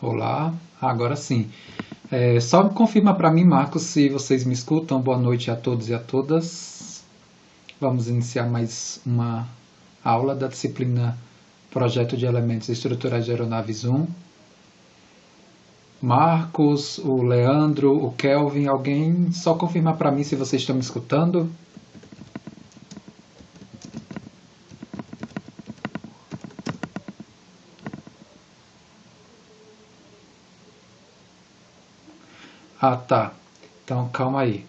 Olá, agora sim. Só confirma para mim, Marcos, se vocês me escutam. Boa noite a todos e a todas. Vamos iniciar mais uma aula da disciplina Projeto de Elementos Estruturais de Aeronaves 1. Marcos, o Leandro, o Kelvin, alguém só confirma para mim se vocês estão me escutando. Ah, tá. Então calma aí.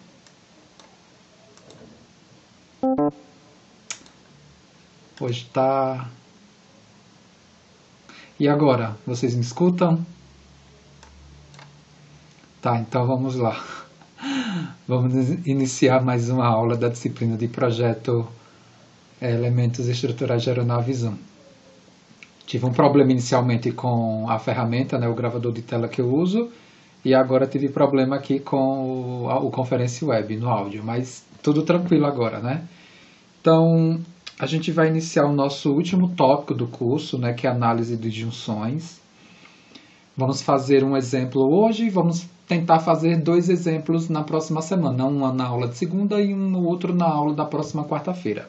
Hoje tá. E agora? Vocês me escutam? Tá, então vamos lá. Vamos iniciar mais uma aula da disciplina de projeto Elementos Estruturais de Aeronaves 1. Tive um problema inicialmente com a ferramenta, né, o gravador de tela que eu uso, e agora tive problema aqui com o Conference Web no áudio, mas tudo tranquilo agora, né? Então, a gente vai iniciar o nosso último tópico do curso, né, que é análise de junções. Vamos fazer um exemplo hoje, vamos tentar fazer 2 exemplos na próxima semana, um na aula de segunda e um outro na aula da próxima quarta-feira.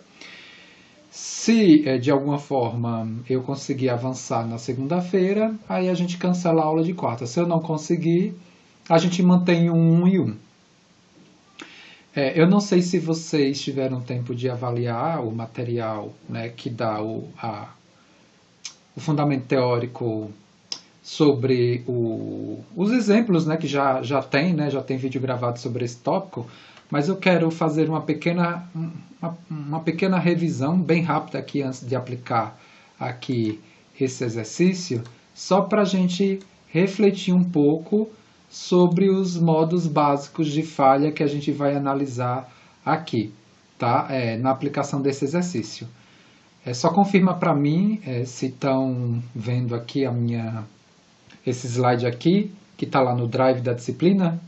Se de alguma forma eu conseguir avançar na segunda-feira, aí a gente cancela a aula de quarta. Se eu não conseguir, a gente mantém um e um. Eu não sei se vocês tiveram tempo de avaliar o material, né, que dá o fundamento teórico sobre os exemplos, né, que já tem, né, já tem vídeo gravado sobre esse tópico, mas eu quero fazer uma pequena revisão bem rápida aqui antes de aplicar aqui esse exercício, só para a gente refletir um pouco sobre os modos básicos de falha que a gente vai analisar aqui, tá? Na aplicação desse exercício. Só confirma para mim se estão vendo aqui esse slide aqui, que está lá no Drive da disciplina.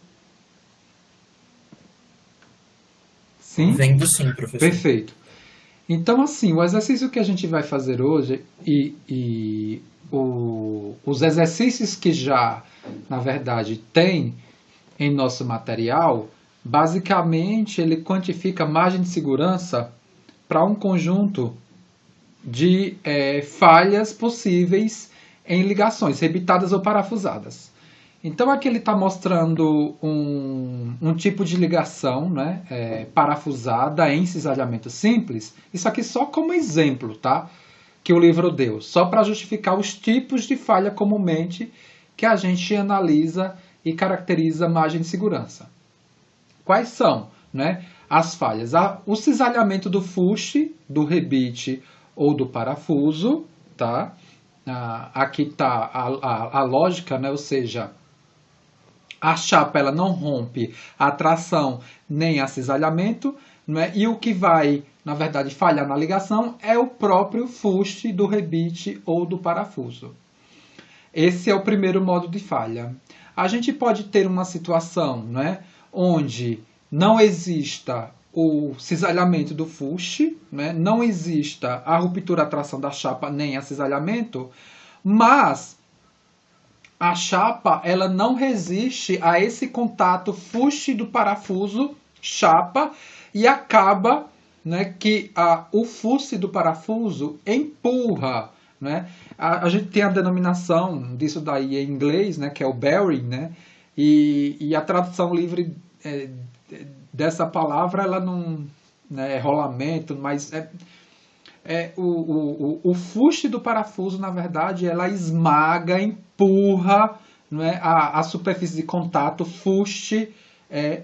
Sim? Vendo sim, professor. Perfeito. Então, assim, o exercício que a gente vai fazer hoje os exercícios que já, na verdade, tem em nosso material, basicamente ele quantifica a margem de segurança para um conjunto de falhas possíveis em ligações rebitadas ou parafusadas. Então aqui ele está mostrando um tipo de ligação, né, parafusada em cisalhamento simples. Isso aqui só como exemplo, tá? Que o livro deu, só para justificar os tipos de falha comumente que a gente analisa e caracteriza a margem de segurança. Quais são, né, as falhas? O cisalhamento do fuste, do rebite ou do parafuso, tá? Aqui está a lógica, né? Ou seja, a chapa ela não rompe a tração nem a cisalhamento, né? E o que vai, na verdade, falhar na ligação é o próprio fuste do rebite ou do parafuso. Esse é o primeiro modo de falha. A gente pode ter uma situação, né, onde não exista o cisalhamento do fuste, né, não exista a ruptura a tração da chapa nem a cisalhamento, mas a chapa ela não resiste a esse contato fuste do parafuso chapa e acaba, né, que o fuste do parafuso empurra, né? A gente tem a denominação disso daí em inglês, né, que é o bearing, né? E a tradução livre dessa palavra ela não, né, é rolamento, mas o fuste do parafuso, na verdade, ela esmaga, empurra, né, a superfície de contato fuste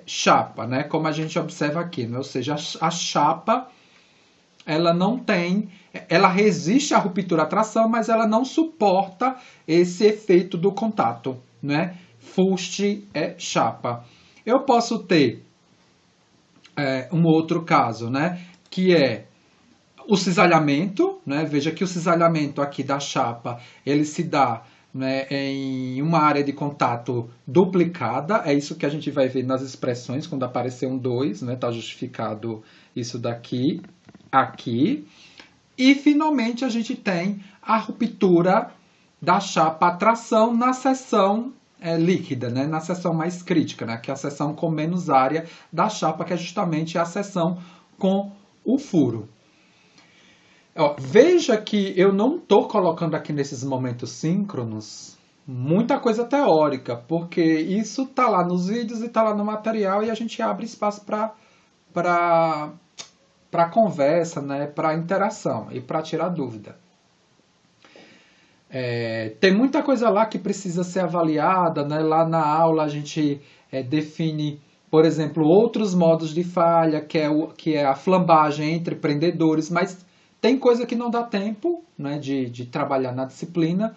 chapa, né, como a gente observa aqui, né, ou seja, a chapa ela não tem, ela resiste à ruptura à tração, mas ela não suporta esse efeito do contato, né, fuste chapa. Eu posso ter um outro caso, né, que é o cisalhamento, né? Veja que o cisalhamento aqui da chapa, ele se dá, né, em uma área de contato duplicada, é isso que a gente vai ver nas expressões, quando aparecer um 2, né, tá justificado isso daqui, aqui. E, finalmente, a gente tem a ruptura da chapa a tração na seção líquida, né? Na seção mais crítica, né? Que é a seção com menos área da chapa, que é justamente a seção com o furo. Ó, veja que eu não estou colocando aqui nesses momentos síncronos muita coisa teórica, porque isso está lá nos vídeos e está lá no material e a gente abre espaço para conversa, né? Para interação e para tirar dúvida. Tem muita coisa lá que precisa ser avaliada, né? Lá na aula a gente define, por exemplo, outros modos de falha, que é a flambagem entre prendedores, mas tem coisa que não dá tempo, né, de trabalhar na disciplina,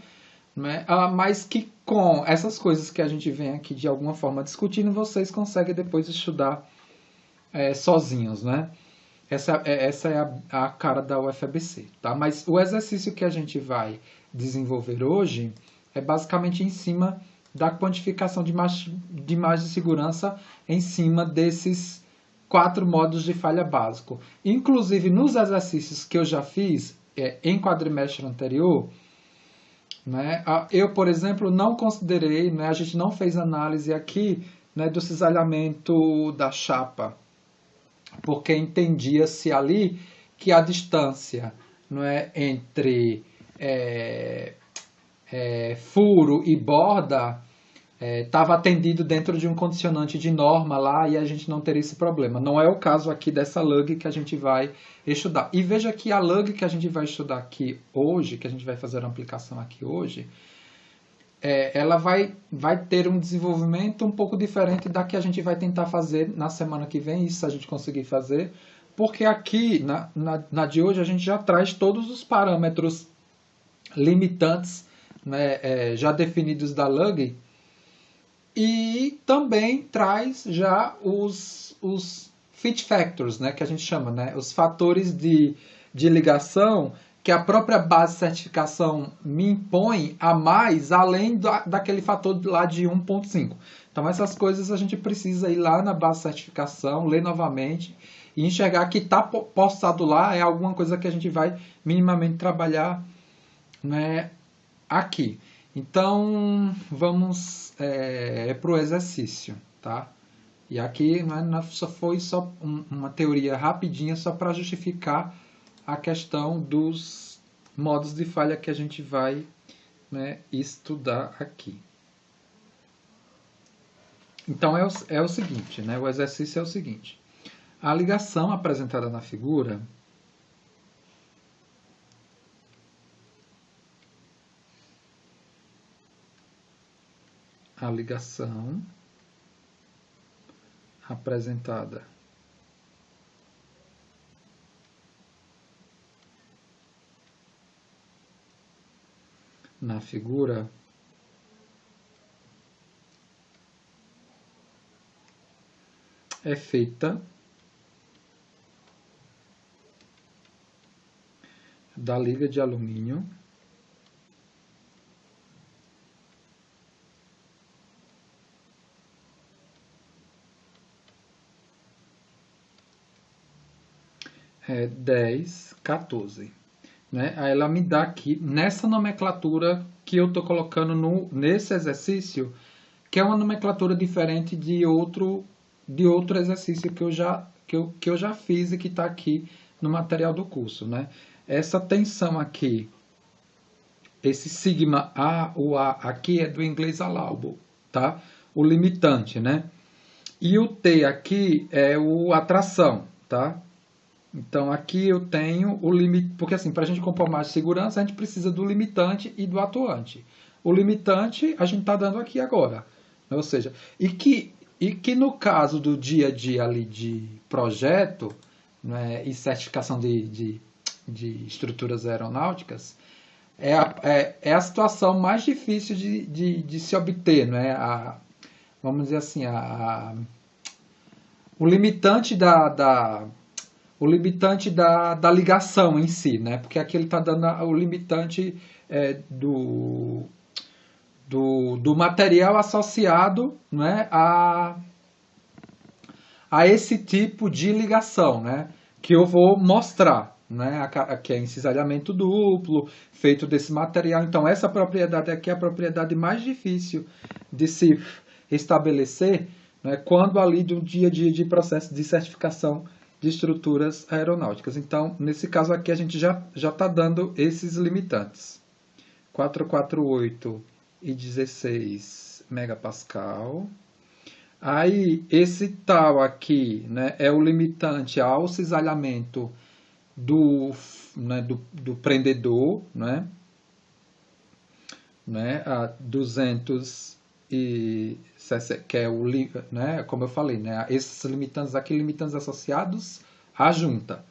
né, mas que com essas coisas que a gente vem aqui de alguma forma discutindo, vocês conseguem depois estudar sozinhos, né? Essa é a cara da UFABC, tá? Mas o exercício que a gente vai desenvolver hoje é basicamente em cima da quantificação de margem de segurança em cima desses 4 modos de falha básico. Inclusive, nos exercícios que eu já fiz em quadrimestre anterior, né, eu, por exemplo, não considerei, né, a gente não fez análise aqui, né, do cisalhamento da chapa, porque entendia-se ali que a distância, não é, entre furo e borda estava atendido dentro de um condicionante de norma lá e a gente não teria esse problema. Não é o caso aqui dessa lug que a gente vai estudar. E veja que a lug que a gente vai estudar aqui hoje, que a gente vai fazer uma aplicação aqui hoje, ela vai ter um desenvolvimento um pouco diferente da que a gente vai tentar fazer na semana que vem, isso a gente conseguir fazer, porque aqui, na de hoje, a gente já traz todos os parâmetros limitantes, né, já definidos da lug, e também traz já os fit factors, né, que a gente chama, né, os fatores de ligação que a própria base de certificação me impõe a mais, além daquele fator lá de 1.5. Então essas coisas a gente precisa ir lá na base de certificação, ler novamente e enxergar que está postado lá é alguma coisa que a gente vai minimamente trabalhar, né, aqui. Então vamos para o exercício, tá? E aqui, né, foi só uma teoria rapidinha só para justificar a questão dos modos de falha que a gente vai, né, estudar aqui. Então é o seguinte, né, o exercício é o seguinte. A ligação apresentada na figura apresentada na figura é feita da liga de alumínio é 10, 14. Né? Aí ela me dá aqui, nessa nomenclatura que eu estou colocando nesse exercício, que é uma nomenclatura diferente de outro exercício que eu já fiz e que está aqui no material do curso. Né? Essa tensão aqui, esse sigma A, o A aqui é do inglês allowable, tá? O limitante, né? E o T aqui é a atração, tá? Então aqui eu tenho o limite, porque assim, para a gente compor margem de segurança, a gente precisa do limitante e do atuante. O limitante a gente está dando aqui agora, né? Ou seja, e que no caso do dia a dia ali de projeto, né, e certificação de estruturas aeronáuticas, é a situação mais difícil de se obter, né? Vamos dizer assim, o limitante o limitante da ligação em si, né? Porque aqui ele está dando o limitante do material associado, né, a esse tipo de ligação, né? Que eu vou mostrar, né, que é em cisalhamento duplo, feito desse material. Então, essa propriedade aqui é a propriedade mais difícil de se estabelecer, né, quando ali do dia a dia de processo de certificação de estruturas aeronáuticas. Então, nesse caso aqui, a gente já está dando esses limitantes. 448 e 16 megapascal. Aí, esse tal aqui, né, é o limitante ao cisalhamento do prendedor, né, a 260, que é o, né, como eu falei, né, esses limitantes aqui, limitantes associados à junta,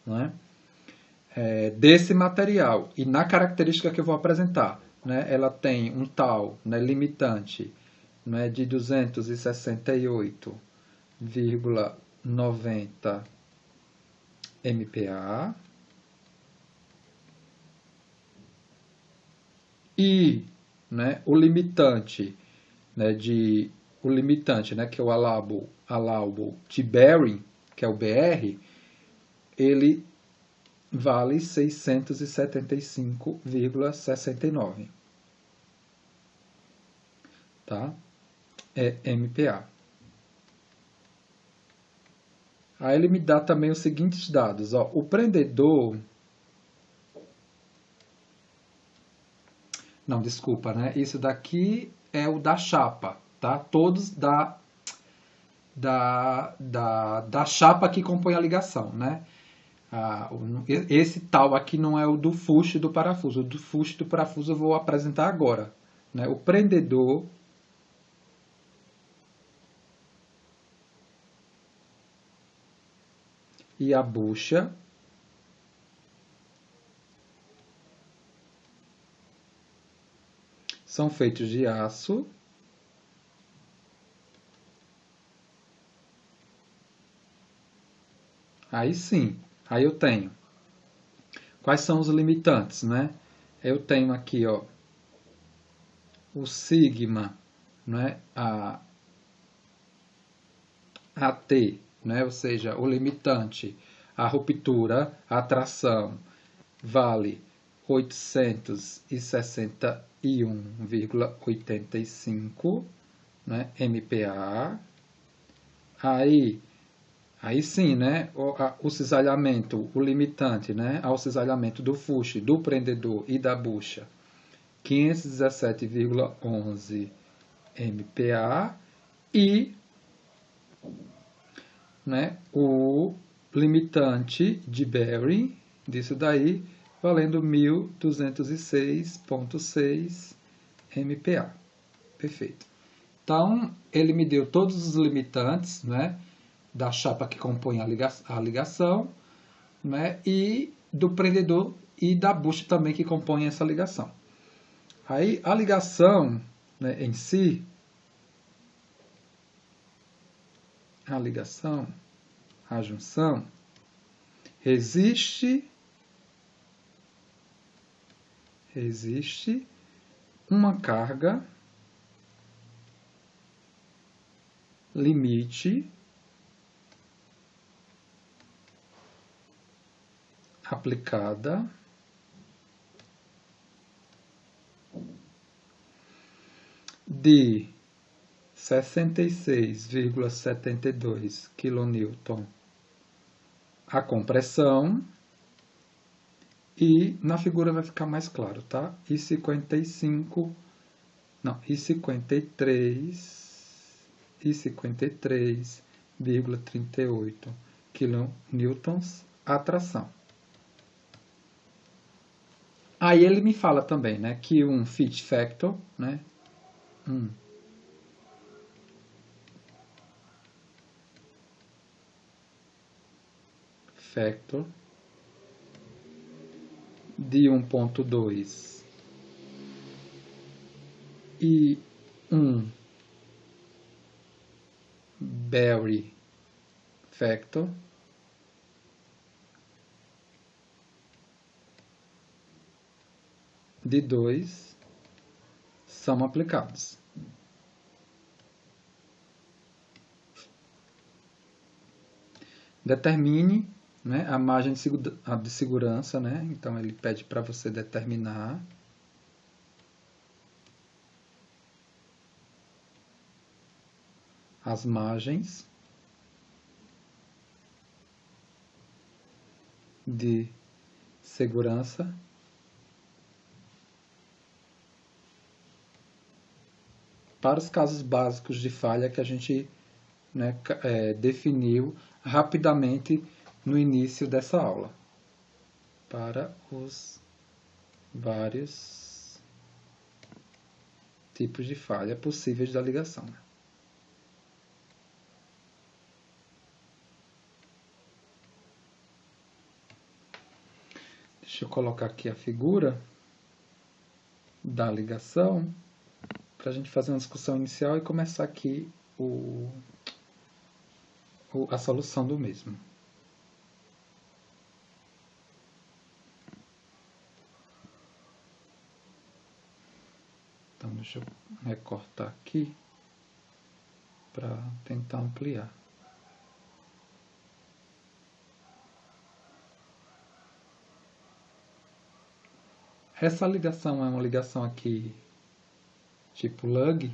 né, desse material. E na característica que eu vou apresentar, né, ela tem um tal, né, limitante, né, de 268,90 MPa e, né, o limitante, né, que é o allowable de bearing, que é o BR, ele vale 675,69, tá? É MPa. Aí ele me dá também os seguintes dados, ó, o prendedor, não, desculpa, né? Isso daqui é o da chapa, tá? Todos da chapa que compõe a ligação, né? Esse tal aqui não é o do fuste do parafuso. O do fuste do parafuso eu vou apresentar agora, né? O prendedor e a bucha são feitos de aço aí sim, aí eu tenho quais são os limitantes, né? Eu tenho aqui, ó, o sigma, né? AT, né? Ou seja, o limitante, a ruptura, a tração, vale 861,85, né, MPa. Aí sim, né, o cisalhamento, o limitante, né, ao cisalhamento do fuste, do prendedor e da bucha, 517,11 MPa e, né, o limitante de bearing disso daí valendo 1206,6 MPa. Perfeito. Então, ele me deu todos os limitantes, né, da chapa que compõe a ligação, né, e do prendedor e da bucha também que compõe essa ligação. Aí, a ligação, né, em si, a junção, resiste uma carga limite aplicada de 66,72 kN a compressão e na figura vai ficar mais claro, tá? E 53,38 kN a tração. Aí ele me fala também, né, que um fit factor, né, factor de 1,2 e um Berry factor de 2 são aplicados. Determine né, a margem de segurança, né? Então ele pede para você determinar as margens de segurança para os casos básicos de falha que a gente, né, definiu rapidamente no início dessa aula, para os vários tipos de falha possíveis da ligação. Deixa eu colocar aqui a figura da ligação para a gente fazer uma discussão inicial e começar aqui a solução do mesmo. Então, deixa eu recortar aqui para tentar ampliar. Essa ligação é uma ligação aqui tipo lug,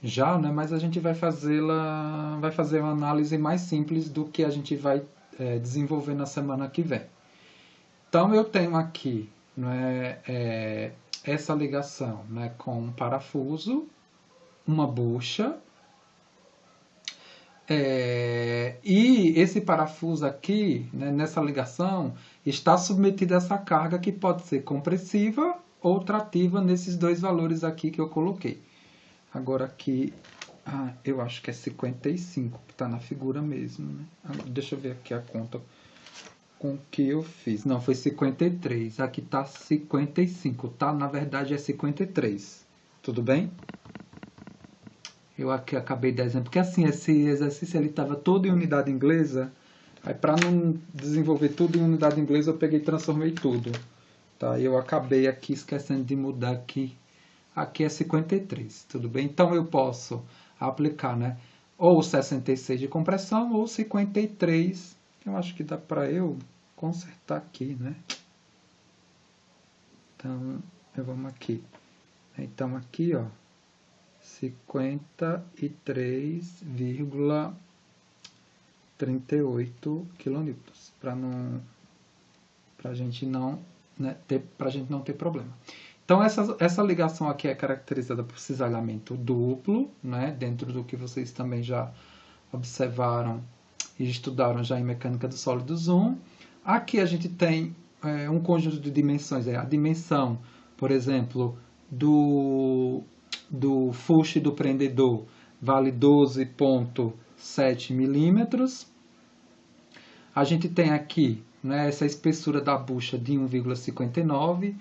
já, né? Mas a gente vai fazer uma análise mais simples do que a gente vai desenvolver na semana que vem. Então eu tenho aqui, né, essa ligação, né, com um parafuso, uma bucha, e esse parafuso aqui, né, nessa ligação, está submetido a essa carga que pode ser compressiva ou trativa nesses dois valores aqui que eu coloquei. Agora aqui, eu acho que é 55, que está na figura mesmo, né? Deixa eu ver aqui a conta com que eu fiz. Não, foi 53. Aqui está 55, tá? Na verdade é 53. Tudo bem? Eu aqui acabei de exemplo, porque assim, esse exercício ele estava todo em unidade inglesa. Aí para não desenvolver tudo em unidade inglesa, eu peguei e transformei tudo. Tá? Eu acabei aqui esquecendo de mudar aqui. Aqui é 53, tudo bem? Então eu posso aplicar, né, ou 66 de compressão ou 53. Eu acho que dá para eu consertar aqui, né? Então, vamos aqui. Então aqui, ó, 53,38 kN, para a gente não, né, ter problema. Então essa ligação aqui é caracterizada por cisalhamento duplo, né, dentro do que vocês também já observaram e estudaram já em mecânica dos sólidos 1. Aqui a gente tem um conjunto de dimensões, a dimensão, por exemplo, do fuste do prendedor vale 12,7 milímetros. A gente tem aqui, né, essa espessura da bucha de 1,59.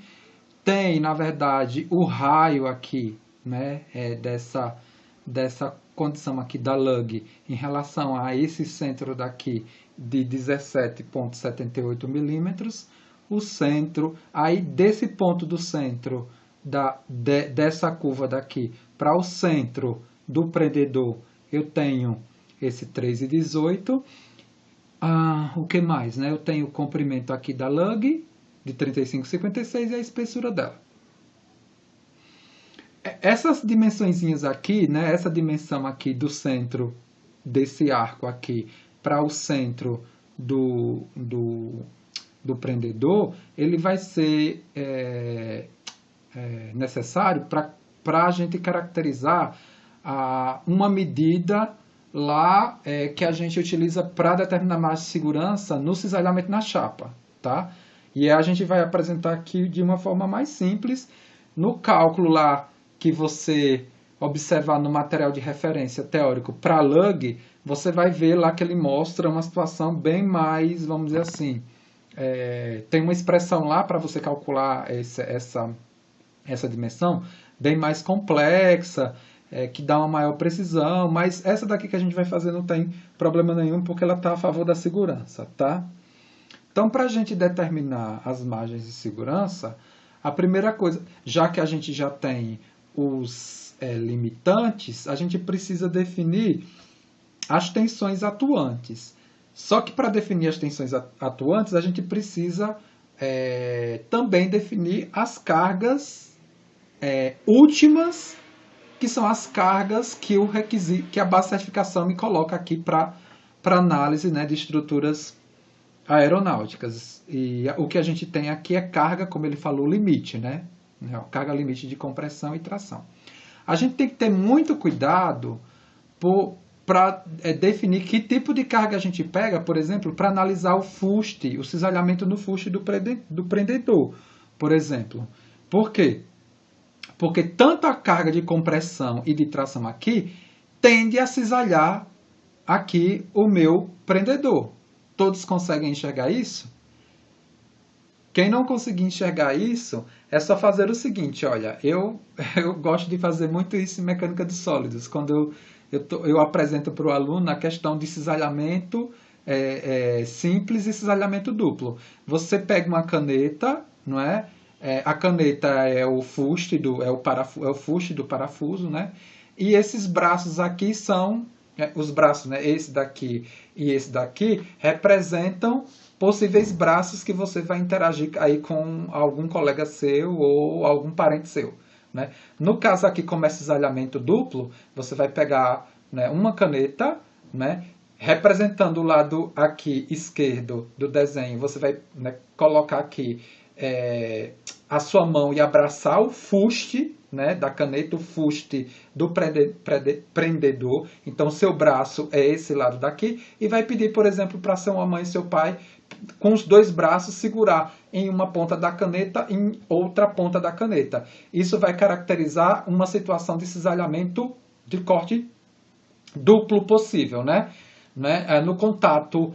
Tem, na verdade, o raio aqui, né, dessa condição aqui da lug em relação a esse centro daqui de 17,78 milímetros. O centro, aí desse ponto do centro dessa curva daqui para o centro do prendedor, eu tenho esse 3,18. O que mais, né? Eu tenho o comprimento aqui da lug de 35,56 e a espessura dela. Essas dimensõezinhas aqui, né? Essa dimensão aqui do centro desse arco aqui para o centro do prendedor, ele vai ser necessário para a gente caracterizar uma medida lá que a gente utiliza para determinar a margem de segurança no cisalhamento na chapa, tá? E a gente vai apresentar aqui de uma forma mais simples. No cálculo lá que você observar no material de referência teórico para lug, você vai ver lá que ele mostra uma situação bem mais, vamos dizer assim, tem uma expressão lá para você calcular essa dimensão bem mais complexa, que dá uma maior precisão, mas essa daqui que a gente vai fazer não tem problema nenhum, porque ela está a favor da segurança, tá? Então, para a gente determinar as margens de segurança, a primeira coisa, já que a gente já tem os limitantes, a gente precisa definir as tensões atuantes. Só que para definir as tensões atuantes, a gente precisa também definir as cargas últimas, que são as cargas que o requisito, que a base de certificação me coloca aqui para análise, né, de estruturas aeronáuticas. E o que a gente tem aqui é carga, como ele falou, limite, né? Carga limite de compressão e tração. A gente tem que ter muito cuidado para definir que tipo de carga a gente pega, por exemplo, para analisar o fuste, o cisalhamento no fuste do prendedor, por exemplo. Por quê? Porque tanto a carga de compressão e de tração aqui tende a cisalhar aqui o meu prendedor. Todos conseguem enxergar isso? Quem não conseguir enxergar isso, é só fazer o seguinte, olha, eu gosto de fazer muito isso em mecânica de sólidos, quando eu apresento para o aluno a questão de cisalhamento simples e cisalhamento duplo. Você pega uma caneta, não é? A caneta é o fuste o fuste do parafuso, né? E esses braços aqui são os braços, né? Esse daqui e esse daqui representam possíveis braços que você vai interagir aí com algum colega seu ou algum parente seu, né? No caso aqui, como é cisalhamento duplo, você vai pegar, né, uma caneta, né, representando o lado aqui esquerdo do desenho, você vai, né, colocar aqui a sua mão e abraçar o fuste, né, da caneta, o fuste do prendedor. Então, seu braço é esse lado daqui e vai pedir, por exemplo, para sua mãe e seu pai, com os dois braços, segurar em uma ponta da caneta e em outra ponta da caneta. Isso vai caracterizar uma situação de cisalhamento de corte duplo possível, né? No contato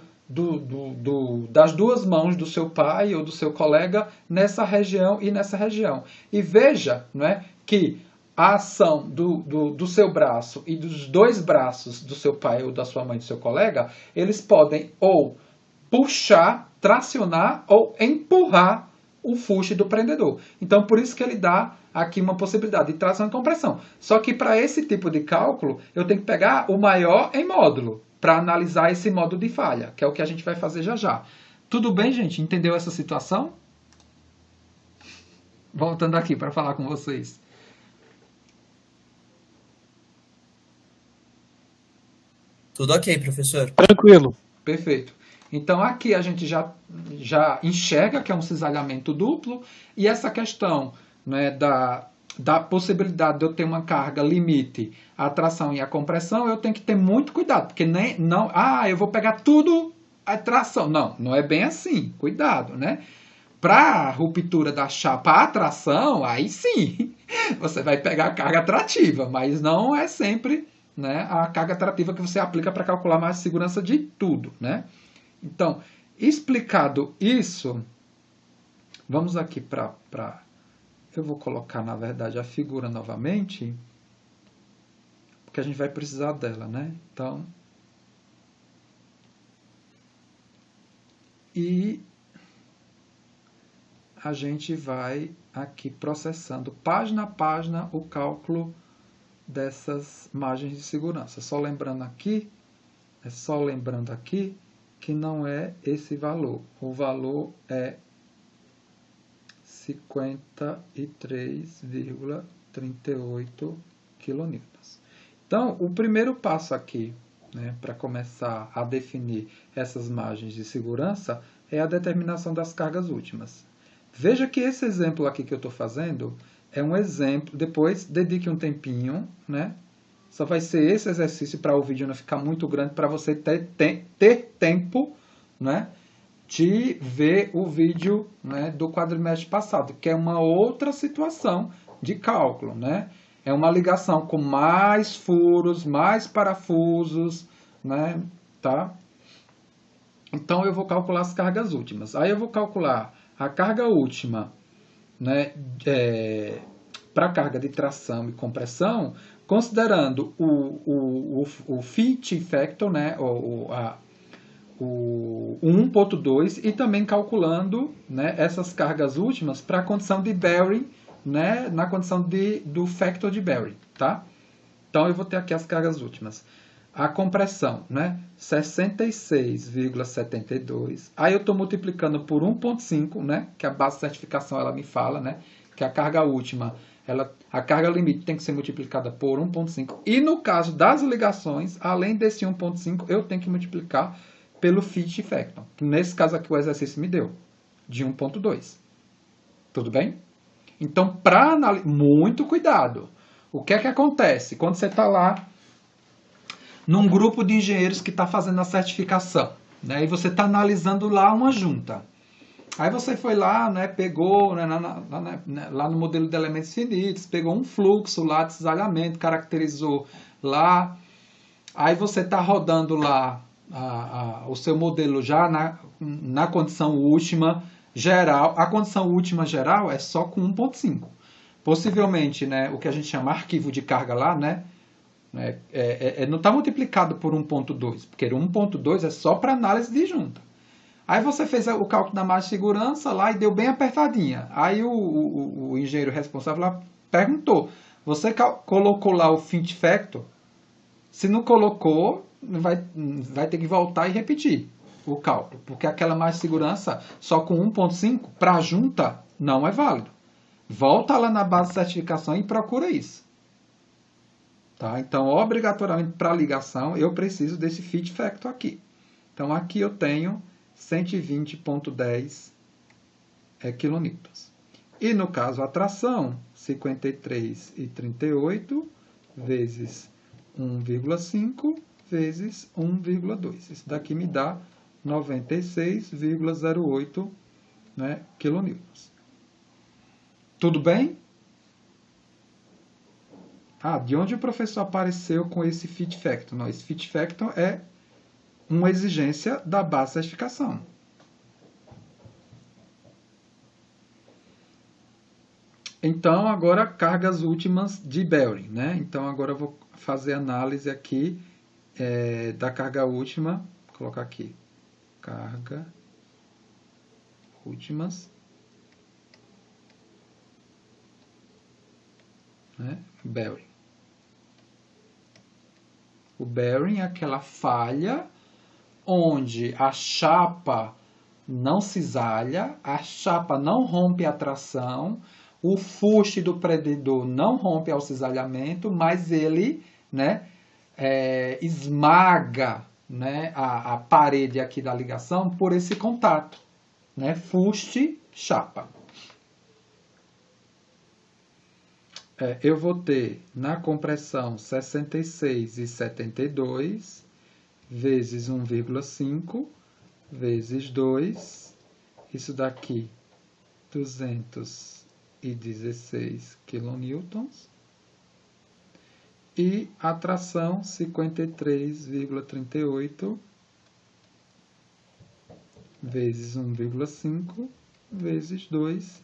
das duas mãos do seu pai ou do seu colega nessa região e nessa região. E veja, né, que a ação do seu braço e dos dois braços do seu pai ou da sua mãe e do seu colega, eles podem ou puxar, tracionar ou empurrar o fuste do prendedor. Então, por isso que ele dá aqui uma possibilidade de tração e compressão. Só que para esse tipo de cálculo, eu tenho que pegar o maior em módulo, para analisar esse módulo de falha, que é o que a gente vai fazer já já. Tudo bem, gente? Entendeu essa situação? Voltando aqui para falar com vocês. Tudo ok, professor. Tranquilo. Perfeito. Então, aqui a gente já enxerga que é um cisalhamento duplo, e essa questão, né, da possibilidade de eu ter uma carga limite, a tração e a compressão, eu tenho que ter muito cuidado, porque eu vou pegar tudo a tração. Não é bem assim. Cuidado, né? Para a ruptura da chapa a tração, aí sim, você vai pegar a carga atrativa, mas não é sempre, né, a carga atrativa que você aplica para calcular mais segurança de tudo, né? Então, explicado isso, vamos aqui para... Eu vou colocar, na verdade, a figura novamente, porque a gente vai precisar dela, né? Então, e a gente vai aqui processando página a página o cálculo dessas margens de segurança. Só lembrando aqui que não é esse valor. O valor é 53,38 kN. Então, o primeiro passo aqui, né, para começar a definir essas margens de segurança é a determinação das cargas últimas. Veja que esse exemplo aqui que eu estou fazendo é um exemplo. Depois, dedique um tempinho, né? Só vai ser esse exercício para o vídeo não ficar muito grande, para você ter tempo, né, de ver o vídeo, né, do quadrimestre passado, que é uma outra situação de cálculo, né? É uma ligação com mais furos, mais parafusos, né? Tá? Então, eu vou calcular as cargas últimas. Aí eu vou calcular a carga última, né, para a carga de tração e compressão, considerando o fit factor, né, o 1.2, e também calculando, né, essas cargas últimas para a condição de bearing, né, na condição do factor de bearing, tá? Então, eu vou ter aqui as cargas últimas. a compressão, né? 66,72. Aí eu estou multiplicando por 1,5, né? Que a base de certificação ela me fala, né? Que a carga última, a carga limite tem que ser multiplicada por 1,5. E no caso das ligações, além desse 1,5, eu tenho que multiplicar pelo fit factor. Que nesse caso aqui o exercício me deu, de 1,2. Tudo bem? Então, para analisar, muito cuidado. O que é que acontece quando você está lá num grupo de engenheiros que está fazendo a certificação, né? E você está analisando lá uma junta. Aí você foi lá, né, pegou, né, lá no modelo de elementos finitos, pegou um fluxo lá de cisalhamento, caracterizou lá. Aí você está rodando lá o seu modelo já na condição última geral. A condição última geral é só com 1,5. Possivelmente, né, o que a gente chama arquivo de carga lá, né, não está multiplicado por 1,2, porque 1,2 é só para análise de junta. Aí você fez o cálculo da margem de segurança lá e deu bem apertadinha. Aí o engenheiro responsável lá perguntou, você colocou lá o fit factor? Se não colocou, vai ter que voltar e repetir o cálculo, porque aquela margem de segurança só com 1,5 para a junta não é válido. Volta lá na base de certificação e procura isso. Tá? Então, obrigatoriamente, para ligação, eu preciso desse fit factor aqui. Então, aqui eu tenho 120,10 kN. E no caso, a tração, 53,38 vezes 1,5 vezes 1,2. Isso daqui me dá 96,08, né, kN. Tudo bem? De onde o professor apareceu com esse fit factor? Não, esse fit factor é uma exigência da base de certificação. Então, agora, cargas últimas de bearing, né? Então, agora eu vou fazer análise aqui da carga última. Vou colocar aqui, carga últimas, né? Bearing. O bearing é aquela falha onde a chapa não cisalha, a chapa não rompe a tração, o fuste do prendedor não rompe ao cisalhamento, mas ele, né, esmaga, né, a parede aqui da ligação por esse contato, né, fuste-chapa. Eu vou ter na compressão 66,72 vezes 1,5 vezes 2, isso daqui 216 kN, e a tração 53,38 vezes 1,5 vezes 2,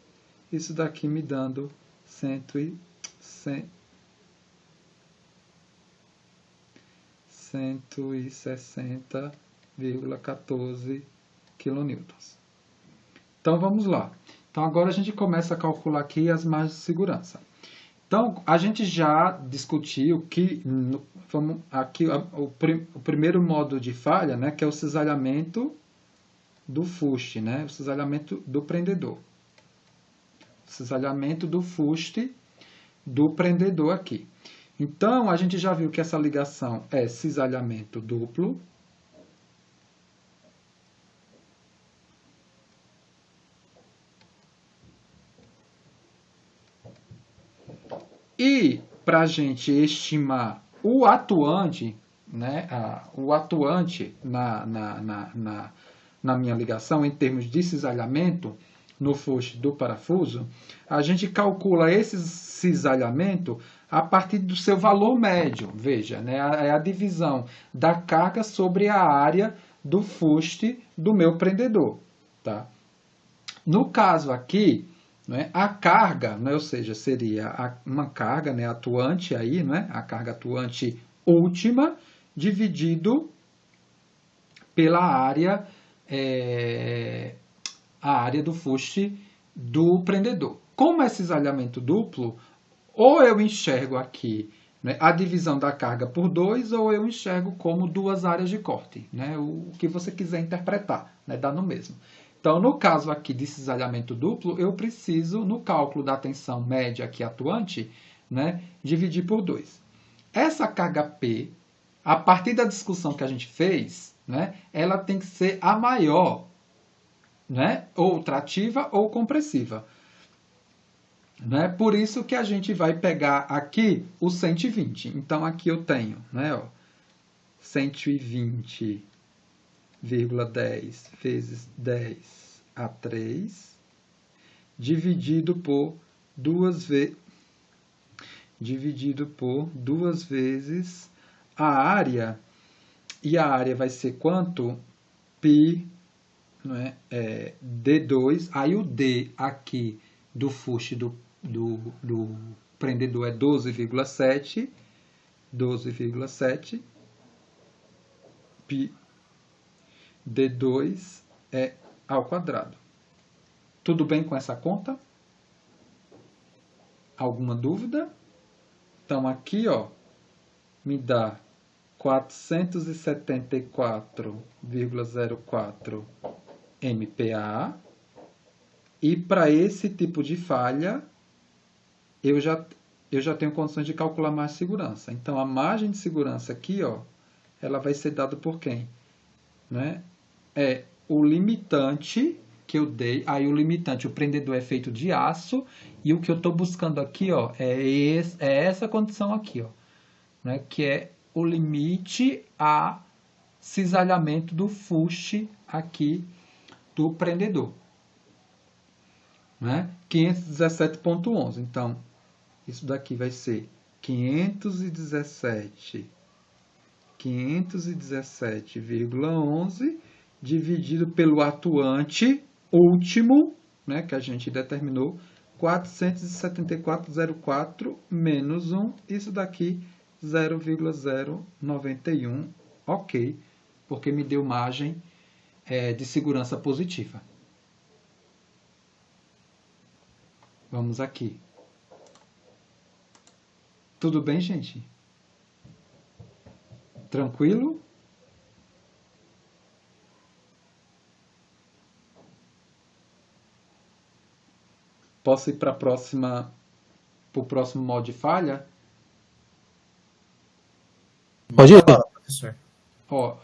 isso daqui me dando 160,14 kN. Então, vamos lá. Então, agora a gente começa a calcular aqui as margens de segurança. Então, a gente já discutiu que aqui o primeiro modo de falha, né, que é o cisalhamento do fuste, né, o cisalhamento do prendedor. Cisalhamento do fuste do prendedor aqui. Então, a gente já viu que essa ligação é cisalhamento duplo. E, para a gente estimar o atuante, né, o atuante na minha ligação, em termos de cisalhamento, no fuste do parafuso, a gente calcula esse cisalhamento a partir do seu valor médio. Veja, né, é a divisão da carga sobre a área do fuste do meu prendedor. Tá? No caso aqui, né, a carga, né, ou seja, seria uma carga, né, atuante, aí, né, a carga atuante última, dividido pela área, a área do fuste do prendedor. Como é cisalhamento duplo, ou eu enxergo aqui né, a divisão da carga por 2, ou eu enxergo como duas áreas de corte, né, o que você quiser interpretar, né, dá no mesmo. Então, no caso aqui de cisalhamento duplo, eu preciso, no cálculo da tensão média aqui atuante, né, dividir por 2. Essa carga P, a partir da discussão que a gente fez, né, ela tem que ser a maior, né, ou trativa ou compressiva. Né? Por isso que a gente vai pegar aqui o 120. Então, aqui eu tenho, né, ó, 120,10 vezes 10 a 3, dividido por duas vezes a área. E a área vai ser quanto? Π, né, D2. Aí o D aqui do fuste do prendedor é 12,7. 12,7. Π D2 é ao quadrado. Tudo bem com essa conta? Alguma dúvida? Então, aqui, ó, me dá 474,04 MPa. E para esse tipo de falha, eu já tenho condições de calcular mais segurança. Então, a margem de segurança aqui, ó, ela vai ser dada por quem? Né? É o limitante que eu dei. Aí, o limitante, o prendedor é feito de aço. E o que eu estou buscando aqui, ó, é essa condição aqui, ó, né? Que é o limite a cisalhamento do fuste aqui do prendedor. Né? 517,11. Então, isso daqui vai ser 517,11 dividido pelo atuante último, né, que a gente determinou, 474,04 menos 1, isso daqui 0,091, ok, porque me deu margem de segurança positiva. Vamos aqui. Tudo bem, gente? Tranquilo? Posso ir para o próximo modo de falha? Pode ir, professor. Ó,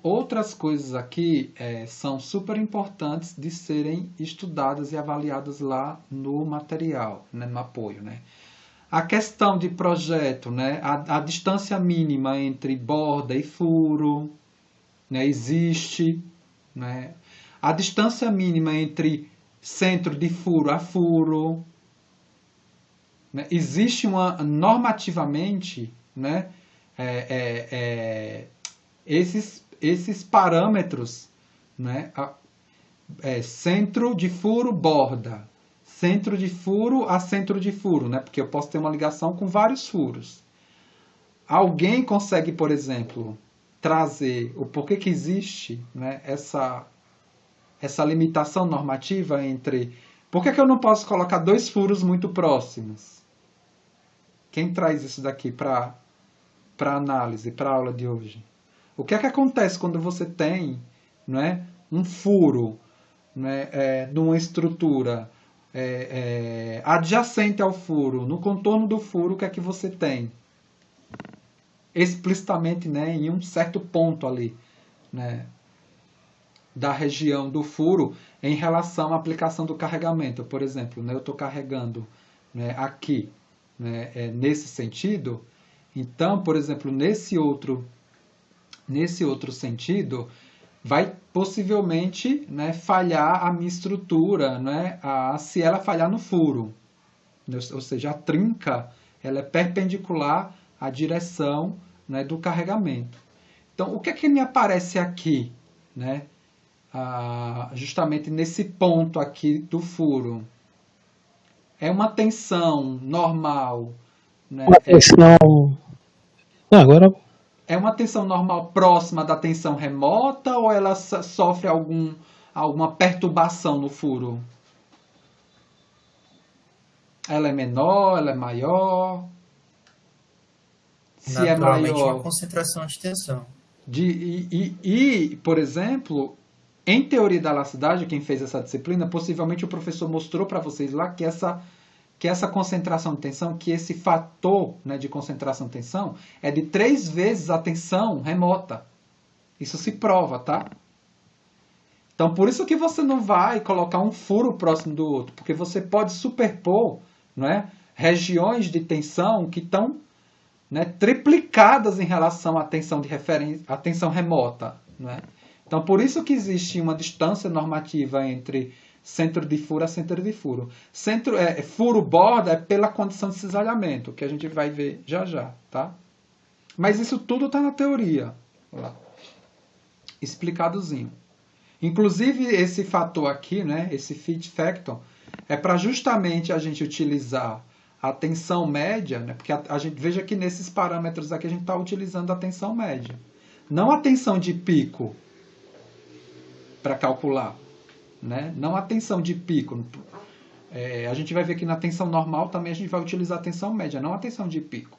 outras coisas aqui são super importantes de serem estudadas e avaliadas lá no material, né, no apoio, né? A questão de projeto, né, a distância mínima entre borda e furo, né, existe, né? A distância mínima entre centro de furo a furo, né? Existe normativamente, né, esses parâmetros, né, centro de furo, borda, centro de furo a centro de furo, né, porque eu posso ter uma ligação com vários furos. Alguém consegue, por exemplo, trazer o porquê que existe, né, essa limitação normativa entre... Por que eu não posso colocar dois furos muito próximos? Quem traz isso daqui para análise, para a aula de hoje? O que acontece quando você tem, né, um furo, né, numa estrutura adjacente ao furo, no contorno do furo, o que é que você tem? Explicitamente, né, em um certo ponto ali, né, da região do furo em relação à aplicação do carregamento. Por exemplo, né, eu estou carregando, né, aqui, né, nesse sentido. Então, por exemplo, nesse outro sentido, vai possivelmente, né, falhar a minha estrutura, né, se ela falhar no furo. Ou seja, a trinca ela é perpendicular à direção, né, do carregamento. Então, o que é que me aparece aqui, né, justamente nesse ponto aqui do furo? É uma tensão normal, né? Uma tensão... agora... É uma tensão normal próxima da tensão remota ou ela sofre alguma perturbação no furo? Ela é menor, ela é maior? se é Naturalmente, uma maior concentração de tensão. por exemplo, em teoria da elasticidade, quem fez essa disciplina, possivelmente o professor mostrou para vocês lá que essa concentração de tensão, que esse fator, né, de concentração de tensão é de 3 vezes a tensão remota. Isso se prova, tá? Então, por isso que você não vai colocar um furo próximo do outro, porque você pode superpor, né, regiões de tensão que estão, né, triplicadas em relação à tensão de referência, à tensão remota, né? Então, por isso que existe uma distância normativa entre centro de furo a centro de furo. Furo borda é pela condição de cisalhamento, que a gente vai ver já já, tá? Mas isso tudo está na teoria, lá, explicadozinho. Inclusive, esse fator aqui, né, esse fit factor, é para justamente a gente utilizar a tensão média, né, porque a gente veja que nesses parâmetros aqui a gente está utilizando a tensão média. Não a tensão de pico para calcular. Né? Não a tensão de pico. A gente vai ver que na tensão normal também a gente vai utilizar a tensão média, não a tensão de pico.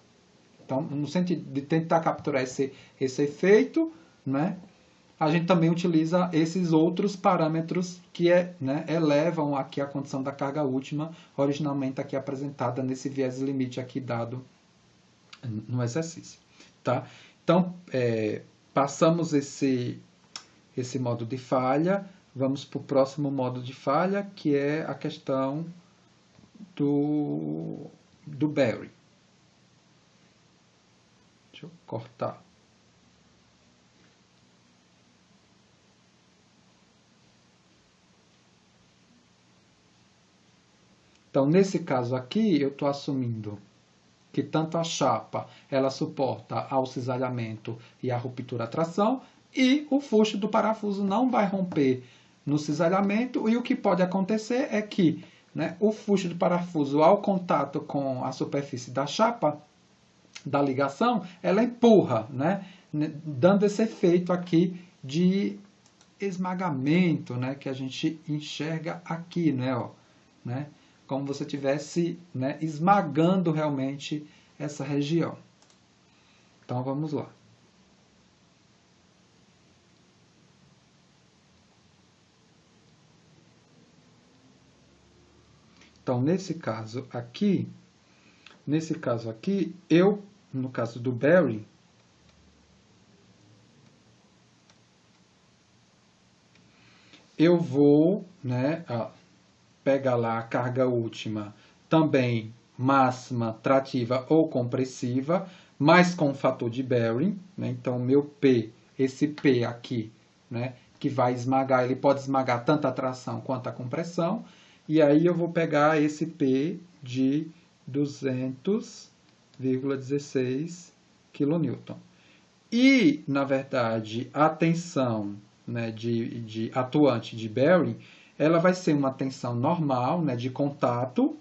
Então, no sentido de tentar capturar esse efeito, né, a gente também utiliza esses outros parâmetros que né, elevam aqui a condição da carga última, originalmente aqui apresentada nesse viés limite aqui dado no exercício. Tá? Então, passamos esse modo de falha, vamos para o próximo modo de falha, que é a questão do Berry. Deixa eu cortar. Então, nesse caso aqui, eu estou assumindo que tanto a chapa ela suporta ao cisalhamento e a ruptura à tração, e o fuste do parafuso não vai romper no cisalhamento, e o que pode acontecer é que, né, o fuste do parafuso, ao contato com a superfície da chapa, da ligação, ela empurra, né, dando esse efeito aqui de esmagamento, né, que a gente enxerga aqui, né, ó, né, como se você estivesse, né, esmagando realmente essa região. Então, vamos lá. Então, nesse caso aqui, no caso do Berry, eu vou, né, pegar lá a carga última, também máxima, trativa ou compressiva, mas com o fator de Berry, né? Então, meu P, esse P aqui, né, que vai esmagar, ele pode esmagar tanto a tração quanto a compressão, e aí eu vou pegar esse P de 200,16 kN. E, na verdade, a tensão, né, de atuante de Berry, ela vai ser uma tensão normal, né, de contato,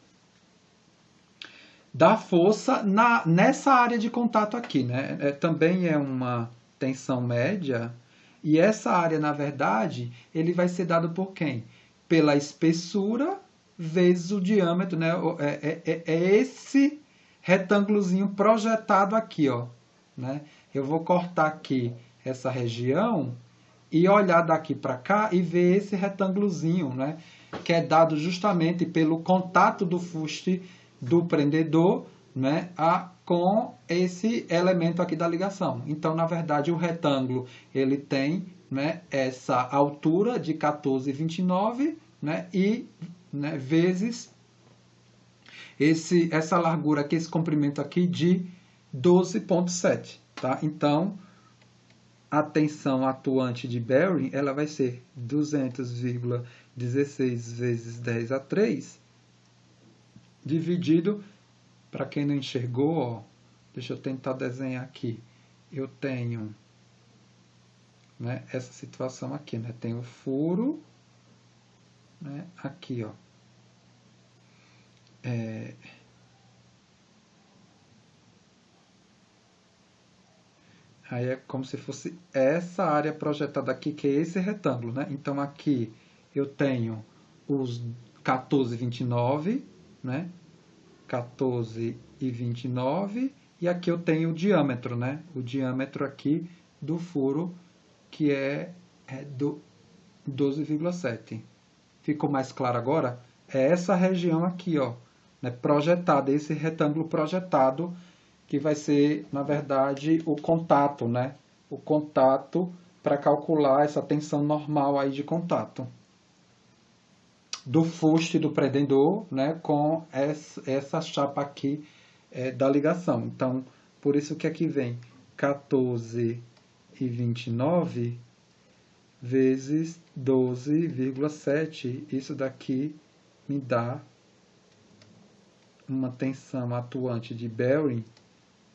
da força nessa área de contato aqui, né? Também é uma tensão média, e essa área, na verdade, ele vai ser dado por quem? Pela espessura vezes o diâmetro, né? É esse retângulozinho projetado aqui, ó, né? Eu vou cortar aqui essa região e olhar daqui para cá e ver esse retângulozinho, né, que é dado justamente pelo contato do fuste do prendedor, né, com esse elemento aqui da ligação. Então, na verdade, o retângulo ele tem, né, essa altura de 14,29, né, e, né, vezes essa largura aqui, esse comprimento aqui de 12,7, tá? Então, a tensão atuante de Berry, ela vai ser 200,16 vezes 10 a 3, dividido, para quem não enxergou, ó, deixa eu tentar desenhar aqui. Eu tenho, né, essa situação aqui, né? Tem o furo, né, aqui, ó. Aí é como se fosse essa área projetada aqui, que é esse retângulo, né? Então, aqui eu tenho os 14,29, né? 14,29 E aqui eu tenho o diâmetro, né? O diâmetro aqui do furo, que é do 12,7. Ficou mais claro agora? É essa região aqui, ó, né, projetada, esse retângulo projetado, que vai ser, na verdade, o contato, né? O contato para calcular essa tensão normal aí de contato do fuste do prendedor, né, com essa chapa aqui da ligação. Então, por isso que aqui vem 14,29 vezes 12,7. Isso daqui me dá uma tensão atuante de bearing,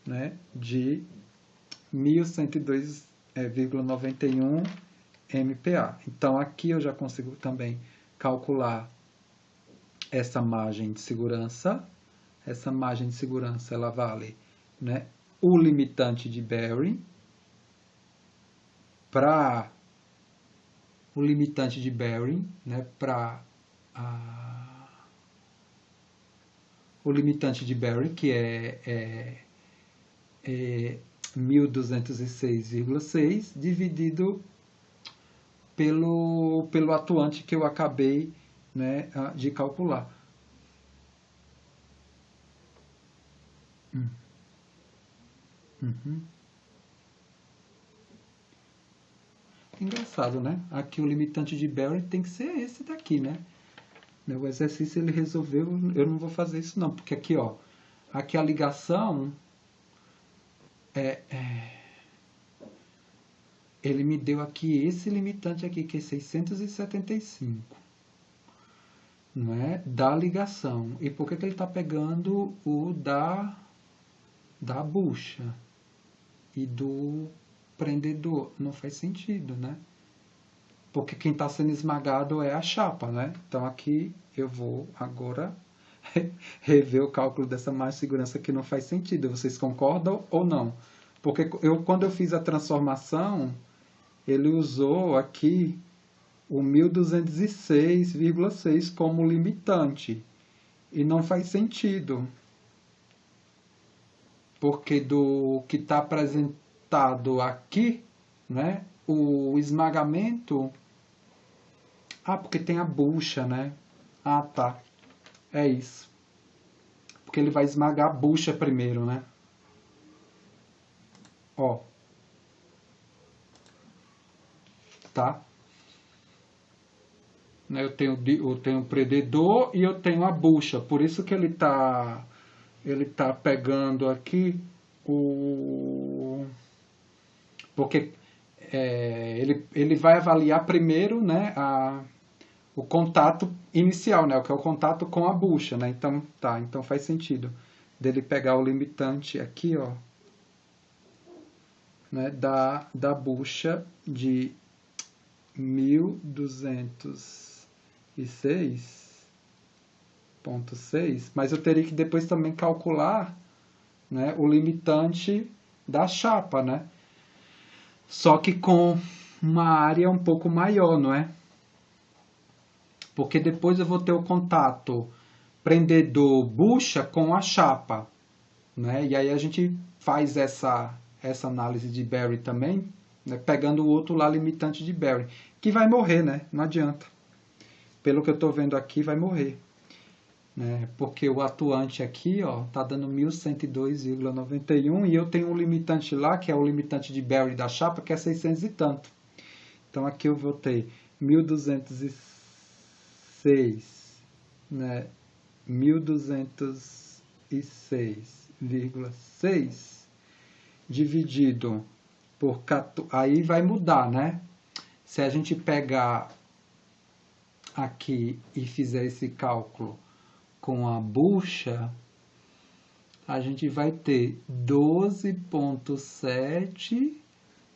né, de 1102,91 MPa. Então, aqui eu já consigo também calcular essa margem de segurança. Essa margem de segurança ela vale, né, o limitante de bearing para o limitante de bearing, né, para o limitante de bearing, que é 1206,6 dividido pelo atuante que eu acabei, né, de calcular. Engraçado, né? Aqui o limitante de bearing tem que ser esse daqui, né? O exercício ele resolveu, eu não vou fazer isso não, porque aqui, ó, aqui a ligação ele me deu aqui esse limitante aqui, que é 675, não é? Da ligação. E por que ele está pegando o da bucha e do prendedor? Não faz sentido, né? Porque quem está sendo esmagado é a chapa, né? Então aqui eu vou agora rever o cálculo dessa margem de segurança que não faz sentido. Vocês concordam ou não? Porque quando eu fiz a transformação, ele usou aqui o 1206,6 como limitante. E não faz sentido. Porque do que está apresentado aqui, né, o esmagamento... Ah, porque tem a bucha, né? Ah, tá. É isso. Porque ele vai esmagar a bucha primeiro, né? Ó. Tá? Eu tenho o prendedor e eu tenho a bucha. Por isso que ele tá pegando aqui o... Porque ele vai avaliar primeiro, né, o contato inicial, né, o que é o contato com a bucha, né? Então, tá, então faz sentido dele pegar o limitante aqui, ó, né, da bucha de 1206,6, mas eu teria que depois também calcular, né, o limitante da chapa, né? Só que com uma área um pouco maior, não é? Porque depois eu vou ter o contato prendedor bucha com a chapa, né? E aí a gente faz essa análise de bearing também, né? Pegando o outro lá limitante de bearing, que vai morrer, né? Não adianta. Pelo que eu estou vendo aqui, vai morrer, né? Porque o atuante aqui, ó, tá dando 1102,91 e eu tenho um limitante lá, que é o limitante de bearing da chapa, que é 600 e tanto. Então aqui eu vou ter 1206, né? 1206,6 dividido por 14, aí vai mudar, né? Se a gente pegar aqui e fizer esse cálculo com a bucha, a gente vai ter 12,7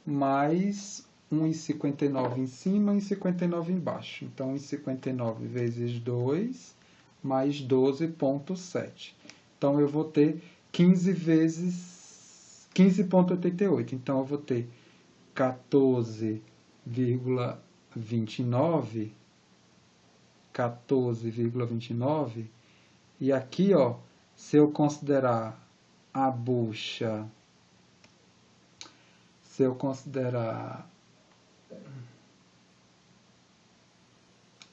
mais 1,59 em cima e 1,59 embaixo. Então, 1,59 vezes 2 mais 12,7. Então, eu vou ter 15 vezes 15,88. Então, eu vou ter 14,29 e aqui, ó, se eu considerar a bucha, se eu considerar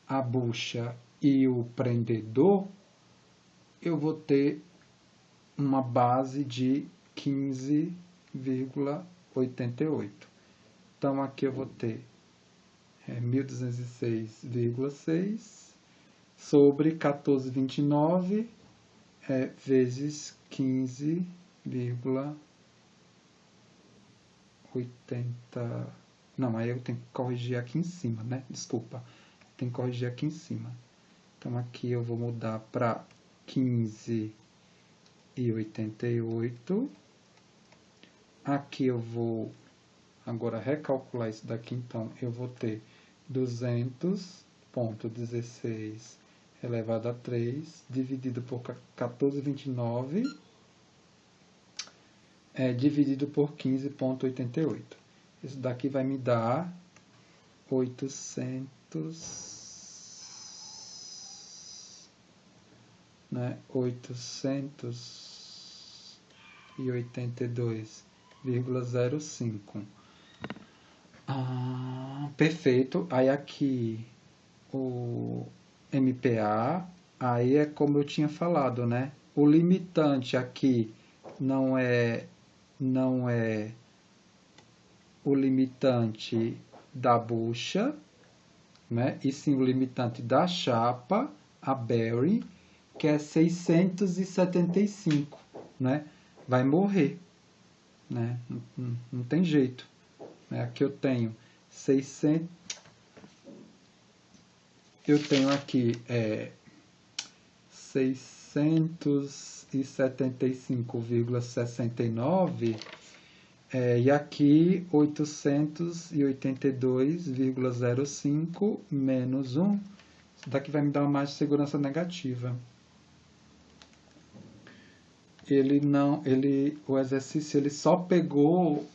a bucha e o prendedor, eu vou ter uma base de 15,88. Então, aqui eu vou ter 1.206,6 sobre 1429 vezes 15,80. Não, aí eu tenho que corrigir aqui em cima, né? Desculpa. Tem que corrigir aqui em cima. Então, aqui eu vou mudar para 15,88. Aqui eu vou agora recalcular isso daqui. Então, eu vou ter 200,16 elevado a 3, dividido por 1429, dividido por 15,88. Isso daqui vai me dar 882,05. Perfeito. Aí aqui o MPa, aí é como eu tinha falado, né? O limitante aqui não é o limitante da bucha, né? E sim o limitante da chapa, a bearing, que é 675, né? Vai morrer, né? Não tem jeito. Aqui eu tenho 600. Eu tenho aqui 675,69 e aqui 882,05 menos 1. Isso daqui vai me dar uma margem de segurança negativa. O exercício ele só pegou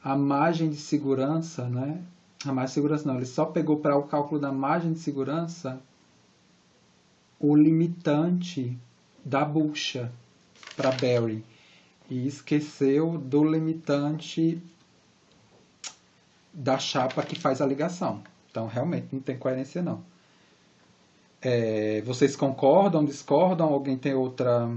a margem de segurança, né? A margem de segurança não, ele só pegou para o cálculo da margem de segurança o limitante da bucha para bearing e esqueceu do limitante da chapa que faz a ligação. Então, realmente, não tem coerência não. Vocês concordam, discordam? Alguém tem outra...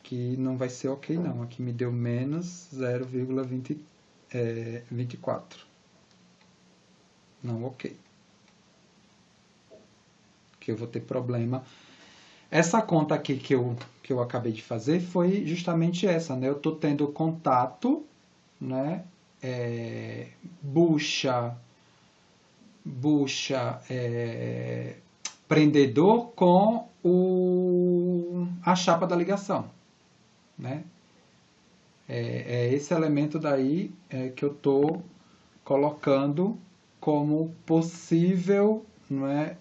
Que não vai ser ok não. Aqui me deu menos 0,24. Não ok. Que eu vou ter problema. Essa conta aqui que eu acabei de fazer foi justamente essa, né? Eu estou tendo contato, né? Bucha, prendedor com a chapa da ligação, né? Esse elemento daí que eu estou colocando como possível, não é,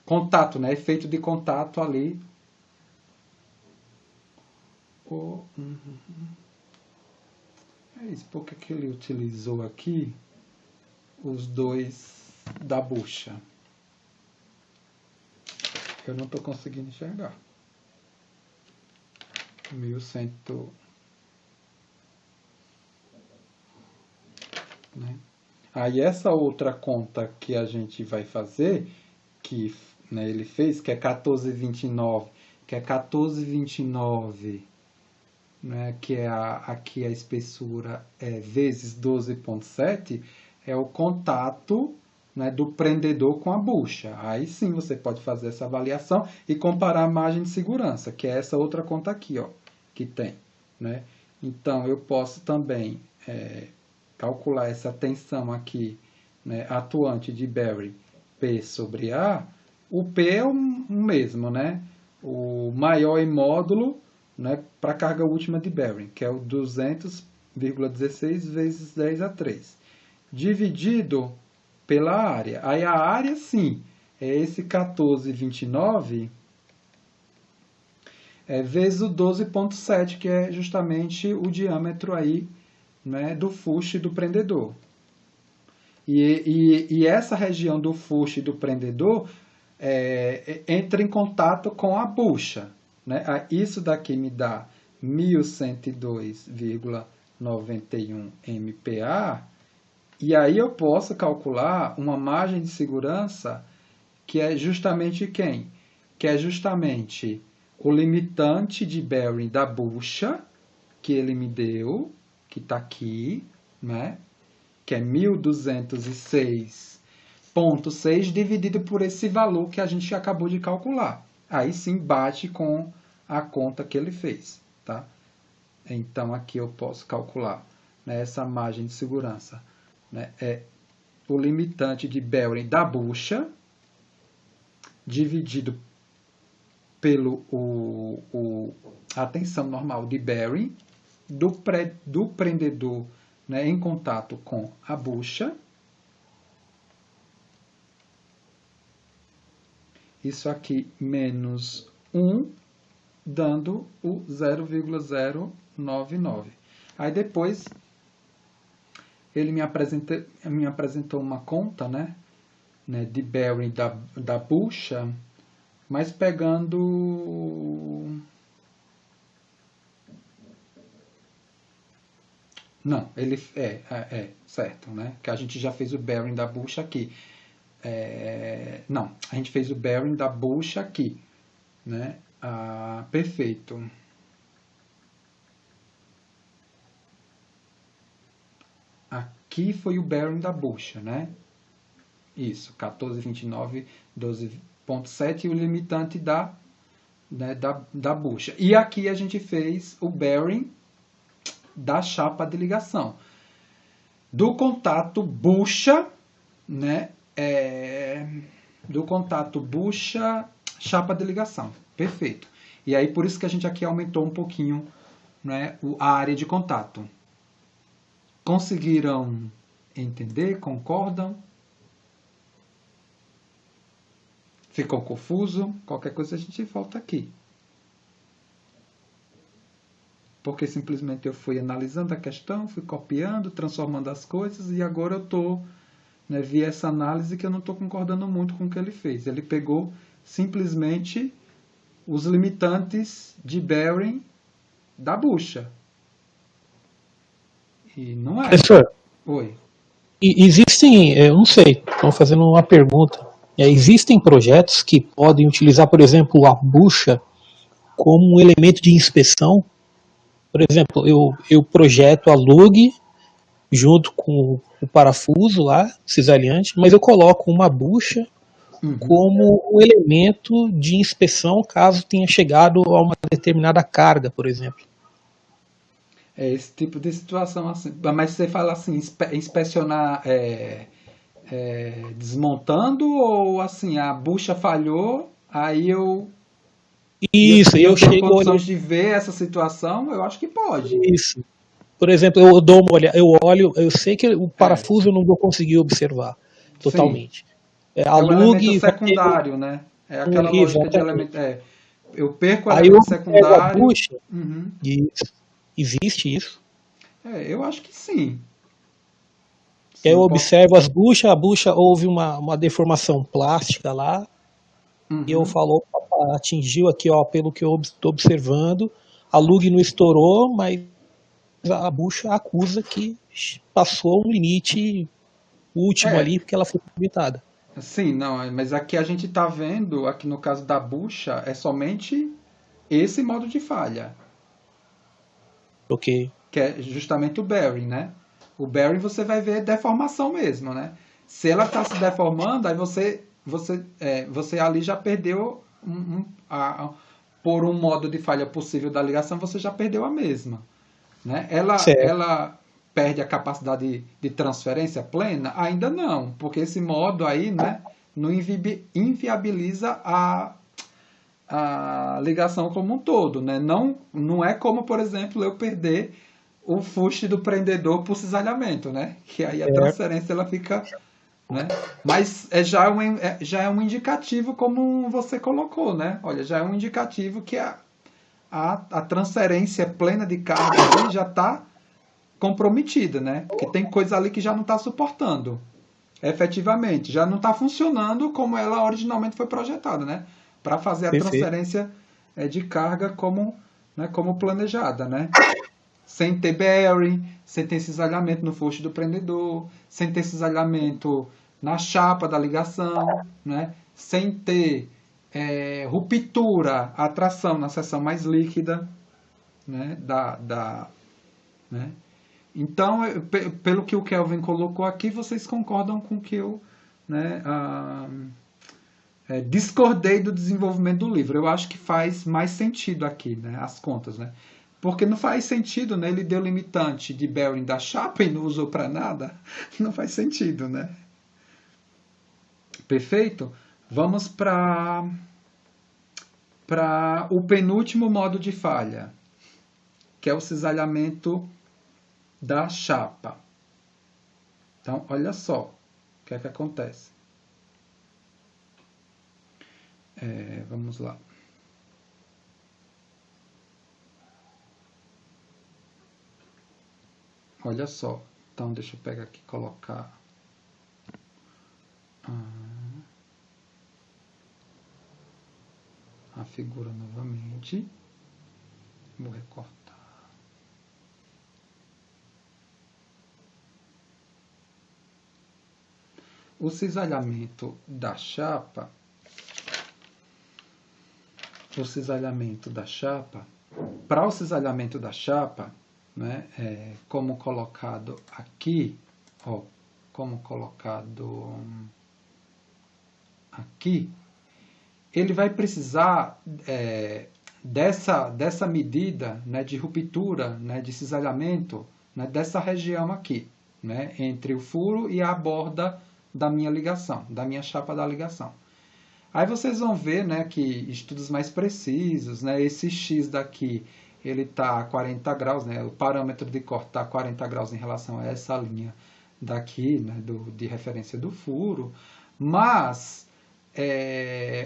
contato, né? Efeito de contato ali. É isso, porque que ele utilizou aqui os dois da bucha? Eu não estou conseguindo enxergar. 1100, né? Aí essa outra conta que a gente vai fazer, que, né, ele fez, que é 1429, né, que é aqui a espessura vezes 12,7, é o contato, né, do prendedor com a bucha. Aí sim você pode fazer essa avaliação e comparar a margem de segurança, que é essa outra conta aqui, ó, que tem, né? Então, eu posso também calcular essa tensão aqui, né, atuante de bearing P sobre A. O P é o mesmo, né? O maior em módulo, né, para a carga última de bearing, que é o 200,16 vezes 10 a 3, dividido pela área. Aí a área, sim, é esse 14,29 vezes o 12,7, que é justamente o diâmetro aí, né, do fuste do prendedor. E essa região do fuste do prendedor entra em contato com a bucha, né? Isso daqui me dá 1102,91 MPa, e aí eu posso calcular uma margem de segurança que é justamente quem? Que é justamente o limitante de bearing da bucha, que ele me deu, que está aqui, né? Que é 1206,6 dividido por esse valor que a gente acabou de calcular. Aí sim bate com a conta que ele fez, tá? Então aqui eu posso calcular, né, essa margem de segurança, né, é o limitante de bearing da bucha dividido pelo a tensão normal de bearing do prendedor, né, em contato com a bucha. Isso aqui menos 1, dando o 0,099. Aí depois ele me apresentou uma conta, né, de bearing da bucha, mas pegando... Não, ele certo, né? Que a gente já fez o bearing da bucha aqui. Não, a gente fez o bearing da bucha aqui, né? Perfeito. Aqui foi o bearing da bucha, né? Isso, 1429, 12,7 e o limitante da bucha. E aqui a gente fez o bearing da chapa de ligação. Do contato bucha, né? Do contato bucha, chapa de ligação. Perfeito. E aí por isso que a gente aqui aumentou um pouquinho, né, a área de contato. Conseguiram entender? Concordam? Ficou confuso? Qualquer coisa a gente volta aqui. Porque simplesmente eu fui analisando a questão, fui copiando, transformando as coisas e agora eu estou, né, vi essa análise que eu não estou concordando muito com o que ele fez. Ele pegou simplesmente os limitantes de bearing da bucha. E não é. Professor, Oi. existem, eu não sei, estão fazendo uma pergunta. Existem projetos que podem utilizar, por exemplo, a bucha como um elemento de inspeção? Por exemplo, eu projeto a lug junto com o parafuso lá, cisalhante, mas eu coloco uma bucha como um elemento de inspeção caso tenha chegado a uma determinada carga, por exemplo. Esse tipo de situação assim. Mas você fala assim, inspecionar desmontando ou assim, a bucha falhou, aí Isso, eu tenho chego condições de ver essa situação, eu acho que pode. Isso. Por exemplo, eu dou uma olhada, eu olho, eu sei que o parafuso eu não vou conseguir observar totalmente. A lug um elemento secundário, né? É aquela lógica de elemento. Eu perco o elemento secundário. A bucha, isso. Existe isso? Eu acho que sim. Eu observo as buchas, a bucha houve uma deformação plástica lá, e eu falo, atingiu aqui, ó, pelo que eu estou observando, a lug não estourou, mas a bucha acusa que passou um limite último ali, porque ela foi limitada. Sim, não, mas aqui a gente está vendo, aqui no caso da bucha, é somente esse modo de falha. Ok. Que é justamente o bearing, né? O bearing você vai ver deformação mesmo, né? Se ela está se deformando, aí você ali já perdeu, por um modo de falha possível da ligação, você já perdeu a mesma. Né? Ela perde a capacidade de transferência plena? Ainda não, porque esse modo aí, né, não inviabiliza a ligação como um todo. Né? Não é como, por exemplo, eu perder o fuste do prendedor por cisalhamento, né? Que aí a transferência ela fica... Né? Mas já é um indicativo, como você colocou, né? Olha, já é um indicativo que a transferência plena de carga ali já está comprometida, né? Porque tem coisa ali que já não está suportando. efetivamente, já não está funcionando como ela originalmente foi projetada, né? Para fazer a Perfeito. transferência de carga como, né, como planejada, né? Sem ter bearing, sem ter cisalhamento no fuste do prendedor, sem ter cisalhamento na chapa da ligação, né? Sem ter ruptura, atração na seção mais líquida, né? Né? Então, pelo que o Kelvin colocou aqui, vocês concordam com o que eu, né, discordei do desenvolvimento do livro. Eu acho que faz mais sentido aqui, né, as contas, né? Porque não faz sentido, né? Ele deu limitante de bearing da chapa e não usou para nada. Não faz sentido, né? Perfeito? Vamos para o penúltimo modo de falha, que é o cisalhamento da chapa. Então, olha só o que é que acontece. Vamos lá. Olha só. Então, deixa eu pegar aqui e colocar. A figura novamente. Vou recortar. O cisalhamento da chapa. Para o cisalhamento da chapa, né, como colocado aqui, ó, ele vai precisar dessa medida, né, de ruptura, né, de cisalhamento, né, dessa região aqui, né, entre o furo e a borda da minha ligação, da minha chapa da ligação. Aí vocês vão ver, né, que estudos mais precisos, né, esse X daqui, ele está a 40 graus, né, o parâmetro de corte está a 40 graus em relação a essa linha daqui, né, de referência do furo, mas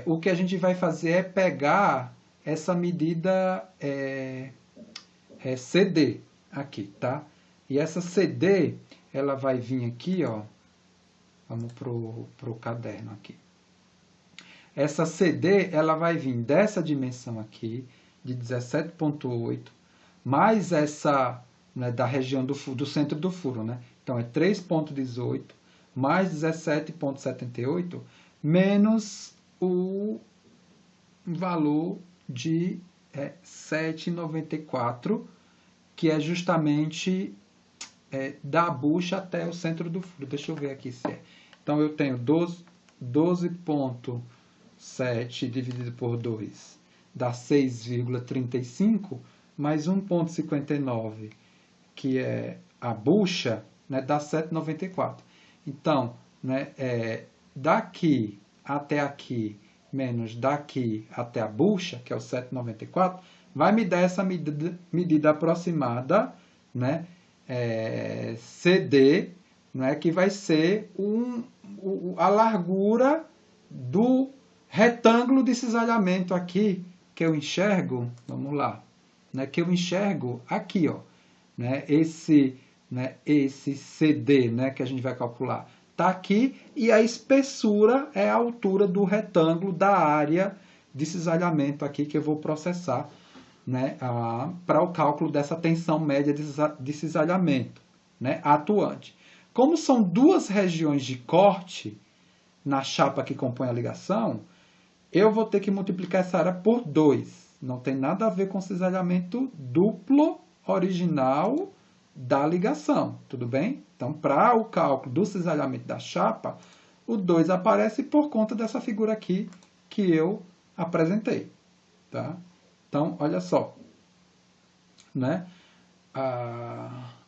o que a gente vai fazer é pegar essa medida CD aqui, tá? E essa CD, ela vai vir aqui, ó, vamos pro caderno aqui. Essa CD, ela vai vir dessa dimensão aqui, de 17,8, mais essa, né, da região do centro do furo, né? Então, é 3,18, mais 17,78, menos o valor de 7,94, que é justamente da bucha até o centro do furo. Deixa eu ver aqui se é. Então, eu tenho 12,7 dividido por 2 dá 6,35, mais 1,59, que é a bucha, né, dá 7,94. Então, né, daqui até aqui, menos daqui até a bucha, que é o 7,94, vai me dar essa medida aproximada, né, CD, né, que vai ser a largura do retângulo de cisalhamento aqui, que eu enxergo, vamos lá, né, que eu enxergo aqui, ó, né, esse CD, né, que a gente vai calcular, está aqui, e a espessura é a altura do retângulo da área de cisalhamento aqui que eu vou processar, né, para o cálculo dessa tensão média de cisalhamento, né, atuante. Como são duas regiões de corte na chapa que compõe a ligação, eu vou ter que multiplicar essa área por 2. Não tem nada a ver com cisalhamento duplo original da ligação, tudo bem? Então, para o cálculo do cisalhamento da chapa, o 2 aparece por conta dessa figura aqui que eu apresentei, tá? Então, olha só, né?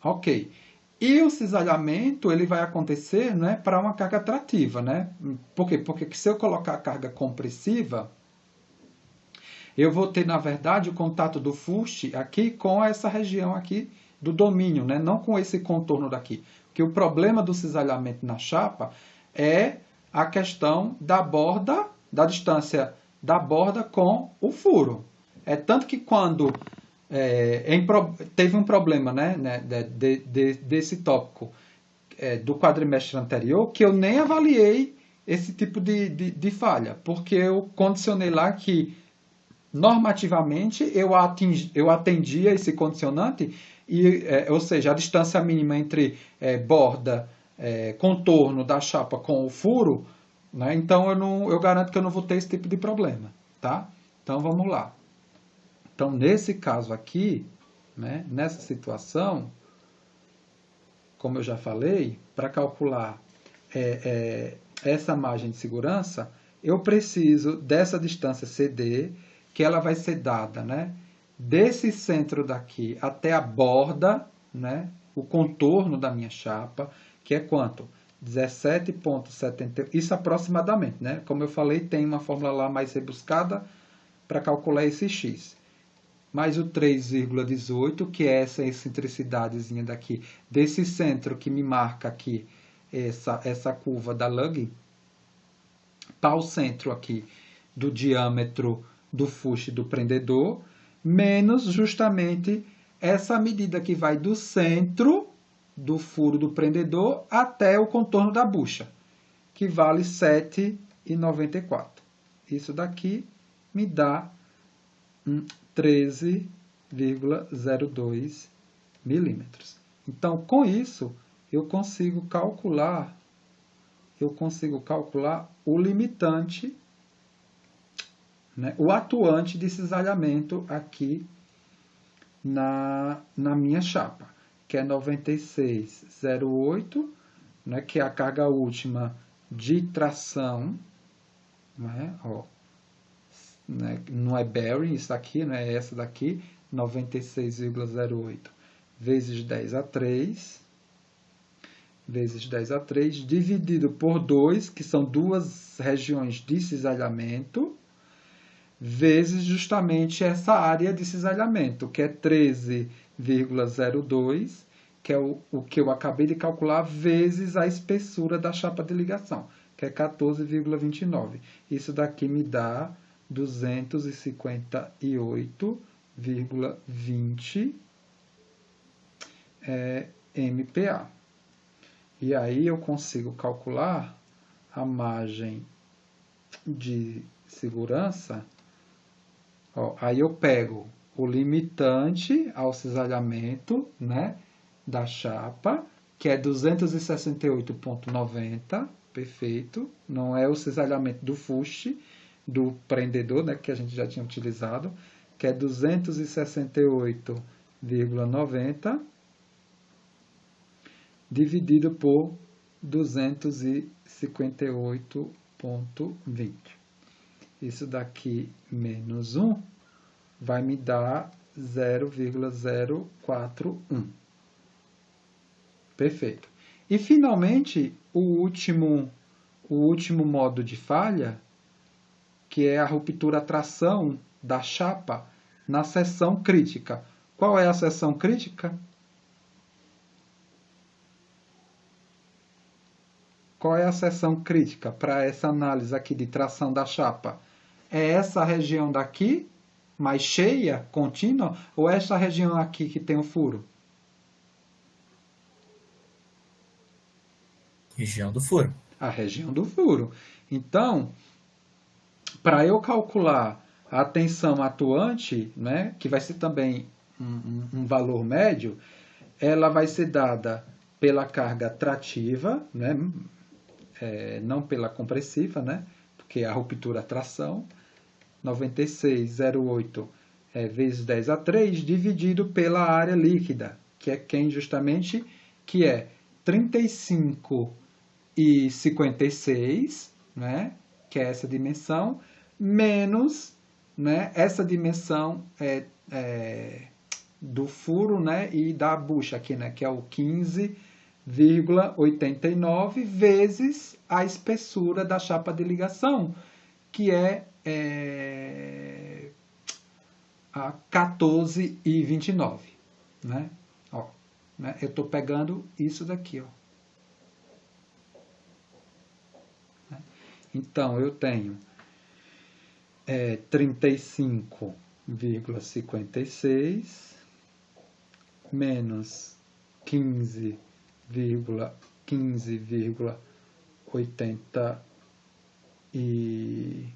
Ok. E o cisalhamento, ele vai acontecer, né, para uma carga atrativa, né? Por quê? Porque se eu colocar a carga compressiva, eu vou ter, na verdade, o contato do fuste aqui com essa região aqui do domínio, né? Não com esse contorno daqui. Porque o problema do cisalhamento na chapa é a questão da borda, da distância da borda com o furo. É tanto que quando teve um problema, né, desse tópico, do quadrimestre anterior que eu nem avaliei esse tipo de falha, porque eu condicionei lá que normativamente eu atendia esse condicionante, ou seja, a distância mínima entre borda, contorno da chapa com o furo, né? Então eu garanto que eu não vou ter esse tipo de problema, tá? Então vamos lá. Então nesse caso aqui, né, nessa situação, como eu já falei, para calcular essa margem de segurança, eu preciso dessa distância CD, que ela vai ser dada, né, desse centro daqui até a borda, né, o contorno da minha chapa, que é quanto? 17,70, isso aproximadamente, né? Como eu falei, tem uma fórmula lá mais rebuscada para calcular esse x. Mais o 3,18, que é essa excentricidadezinha daqui, desse centro que me marca aqui, essa curva da Lug, para o centro aqui do diâmetro do fuste do prendedor, menos justamente essa medida que vai do centro do furo do prendedor até o contorno da bucha, que vale 7,94. Isso daqui me dá 13,02 milímetros. Então, com isso, eu consigo calcular o limitante, né, o atuante de cisalhamento aqui na minha chapa, que é 96,08, né, que é a carga última de tração, né, ó, né, não é bearing, isso aqui, não é essa daqui, 96,08 vezes 10 a 3, dividido por 2, que são duas regiões de cisalhamento, vezes justamente essa área de cisalhamento, que é 13,02, que é o que eu acabei de calcular, vezes a espessura da chapa de ligação, que é 14,29. Isso daqui me dá 258,20 MPa. E aí eu consigo calcular a margem de segurança. Ó, aí eu pego o limitante ao cisalhamento, né, da chapa, que é 268,90, perfeito. Não é o cisalhamento do fuste, do prendedor, né, que a gente já tinha utilizado, que é 268,90 dividido por 258,20. Isso daqui menos 1 vai me dar 0,041. Perfeito. E finalmente, o último modo de falha, que é a ruptura tração da chapa na seção crítica. Qual é a seção crítica? Qual é a seção crítica para essa análise aqui de tração da chapa? É essa região daqui, mais cheia, contínua, ou é essa região aqui que tem o furo? Região do furo. A região do furo. Então, para eu calcular a tensão atuante, né, que vai ser também um valor médio, ela vai ser dada pela carga trativa, né, não pela compressiva, né, porque a ruptura tração, 96,08 vezes 10 a 3, dividido pela área líquida, que é quem justamente, que é 35,56, né, que é essa dimensão, menos, né, essa dimensão do furo, né, e da bucha aqui, né, que é o 15,89 vezes a espessura da chapa de ligação, que é a 14,29, né? Ó, né? Eu estou pegando isso daqui, ó. Então, eu tenho 35,56 menos 15,89 15,80 e...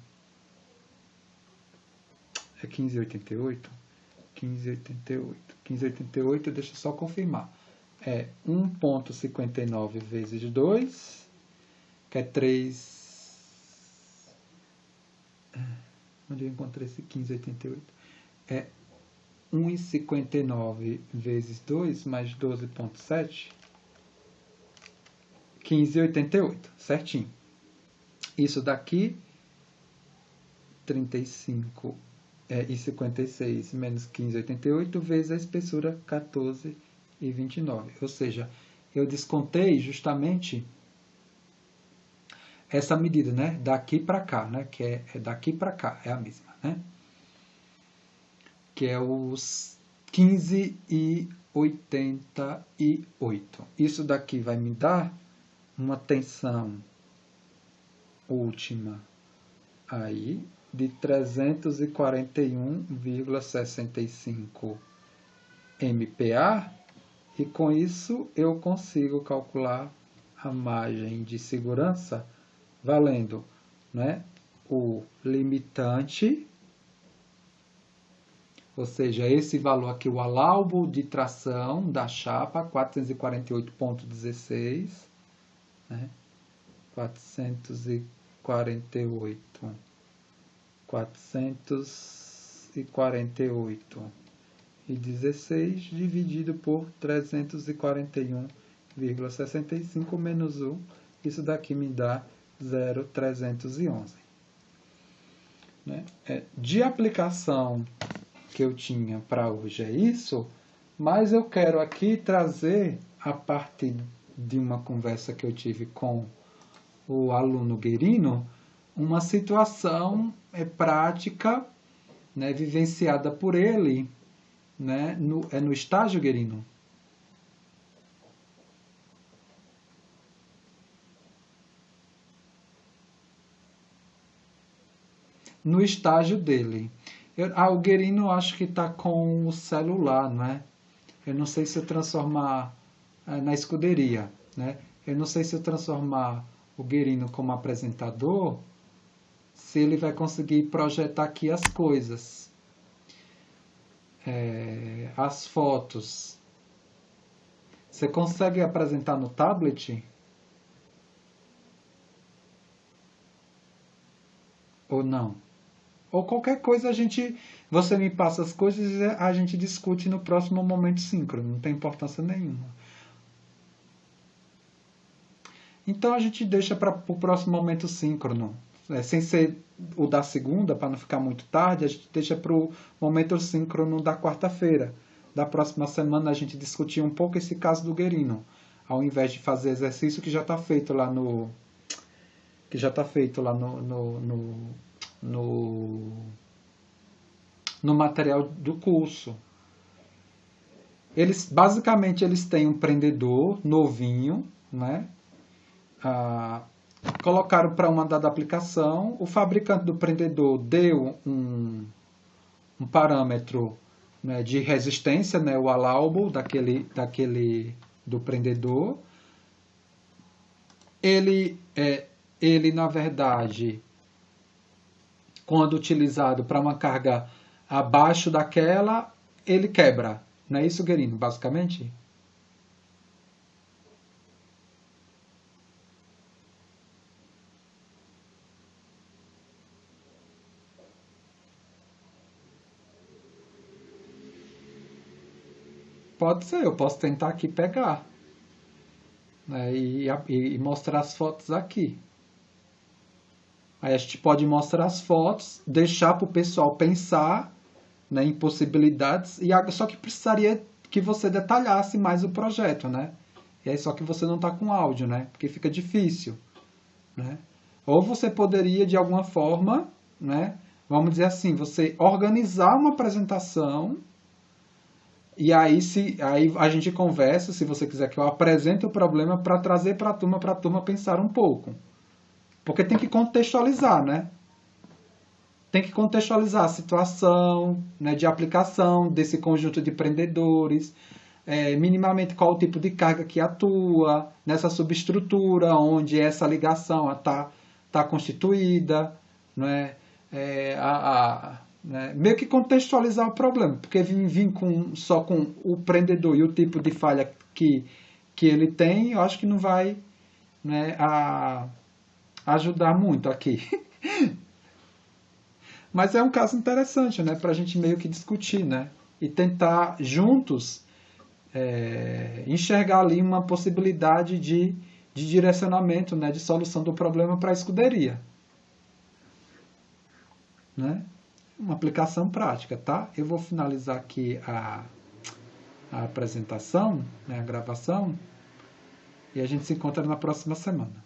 É 15,88? 15,88, deixa eu só confirmar. É 1,59 vezes 2, que é 3... Onde eu encontrei esse 15,88? É 1,59 vezes 2 mais 12,7, 15,88, certinho. Isso daqui, 35,56 menos 15,88 vezes a espessura 14,29. Ou seja, eu descontei justamente essa medida, né? Daqui para cá, né? Que é daqui para cá, é a mesma, né? Que é os 15,88. Isso daqui vai me dar uma tensão última aí de 341,65 MPa, e com isso eu consigo calcular a margem de segurança valendo, né, o limitante, ou seja, esse valor aqui, o allowable de tração da chapa, 448,16, né? 448,16 dividido por 341,65 menos 1, isso daqui me dá 0,311. Né? De aplicação que eu tinha para hoje é isso, mas eu quero aqui trazer, a partir de uma conversa que eu tive com o aluno Guerino, uma situação prática, né, vivenciada por ele, né, no estágio, Guerino. No estágio dele. O Guerino acho que está com o celular, né? Eu não sei se eu transformar na escuderia, né? Eu não sei se eu transformar o Guerino como apresentador, se ele vai conseguir projetar aqui as coisas. As fotos. Você consegue apresentar no tablet? Ou não? Ou qualquer coisa você me passa as coisas e a gente discute no próximo momento síncrono, não tem importância nenhuma. Então a gente deixa para o próximo momento síncrono, sem ser o da segunda, para não ficar muito tarde, a gente deixa para o momento síncrono da quarta-feira. Da próxima semana a gente discutir um pouco esse caso do Guerino, ao invés de fazer exercício que já está feito lá no material do curso. Basicamente eles têm um prendedor novinho, né? Colocaram para uma dada aplicação, o fabricante do prendedor deu um parâmetro, né, de resistência, né, o allowable daquele do prendedor. Ele na verdade, quando utilizado para uma carga abaixo daquela, ele quebra. Não é isso, Guerino, basicamente? Pode ser, eu posso tentar aqui pegar, né, e mostrar as fotos aqui. Aí a gente pode mostrar as fotos, deixar para o pessoal pensar, né, em possibilidades, só que precisaria que você detalhasse mais o projeto, né? E aí só que você não está com áudio, né? Porque fica difícil, né? Ou você poderia, de alguma forma, né, vamos dizer assim, você organizar uma apresentação, e aí a gente conversa, se você quiser que eu apresente o problema, para trazer para a turma pensar um pouco. Porque tem que contextualizar, né? Tem que contextualizar a situação, né, de aplicação desse conjunto de prendedores, minimamente qual o tipo de carga que atua nessa subestrutura onde essa ligação está constituída, não é? Né? Meio que contextualizar o problema, porque vir só com o prendedor e o tipo de falha que ele tem, eu acho que não vai, né, ajudar muito aqui. Mas é um caso interessante, né, para a gente meio que discutir, né, e tentar juntos enxergar ali uma possibilidade de direcionamento, né, de solução do problema para a escuderia. Né? Uma aplicação prática, tá? Eu vou finalizar aqui a apresentação, né, a gravação, e a gente se encontra na próxima semana.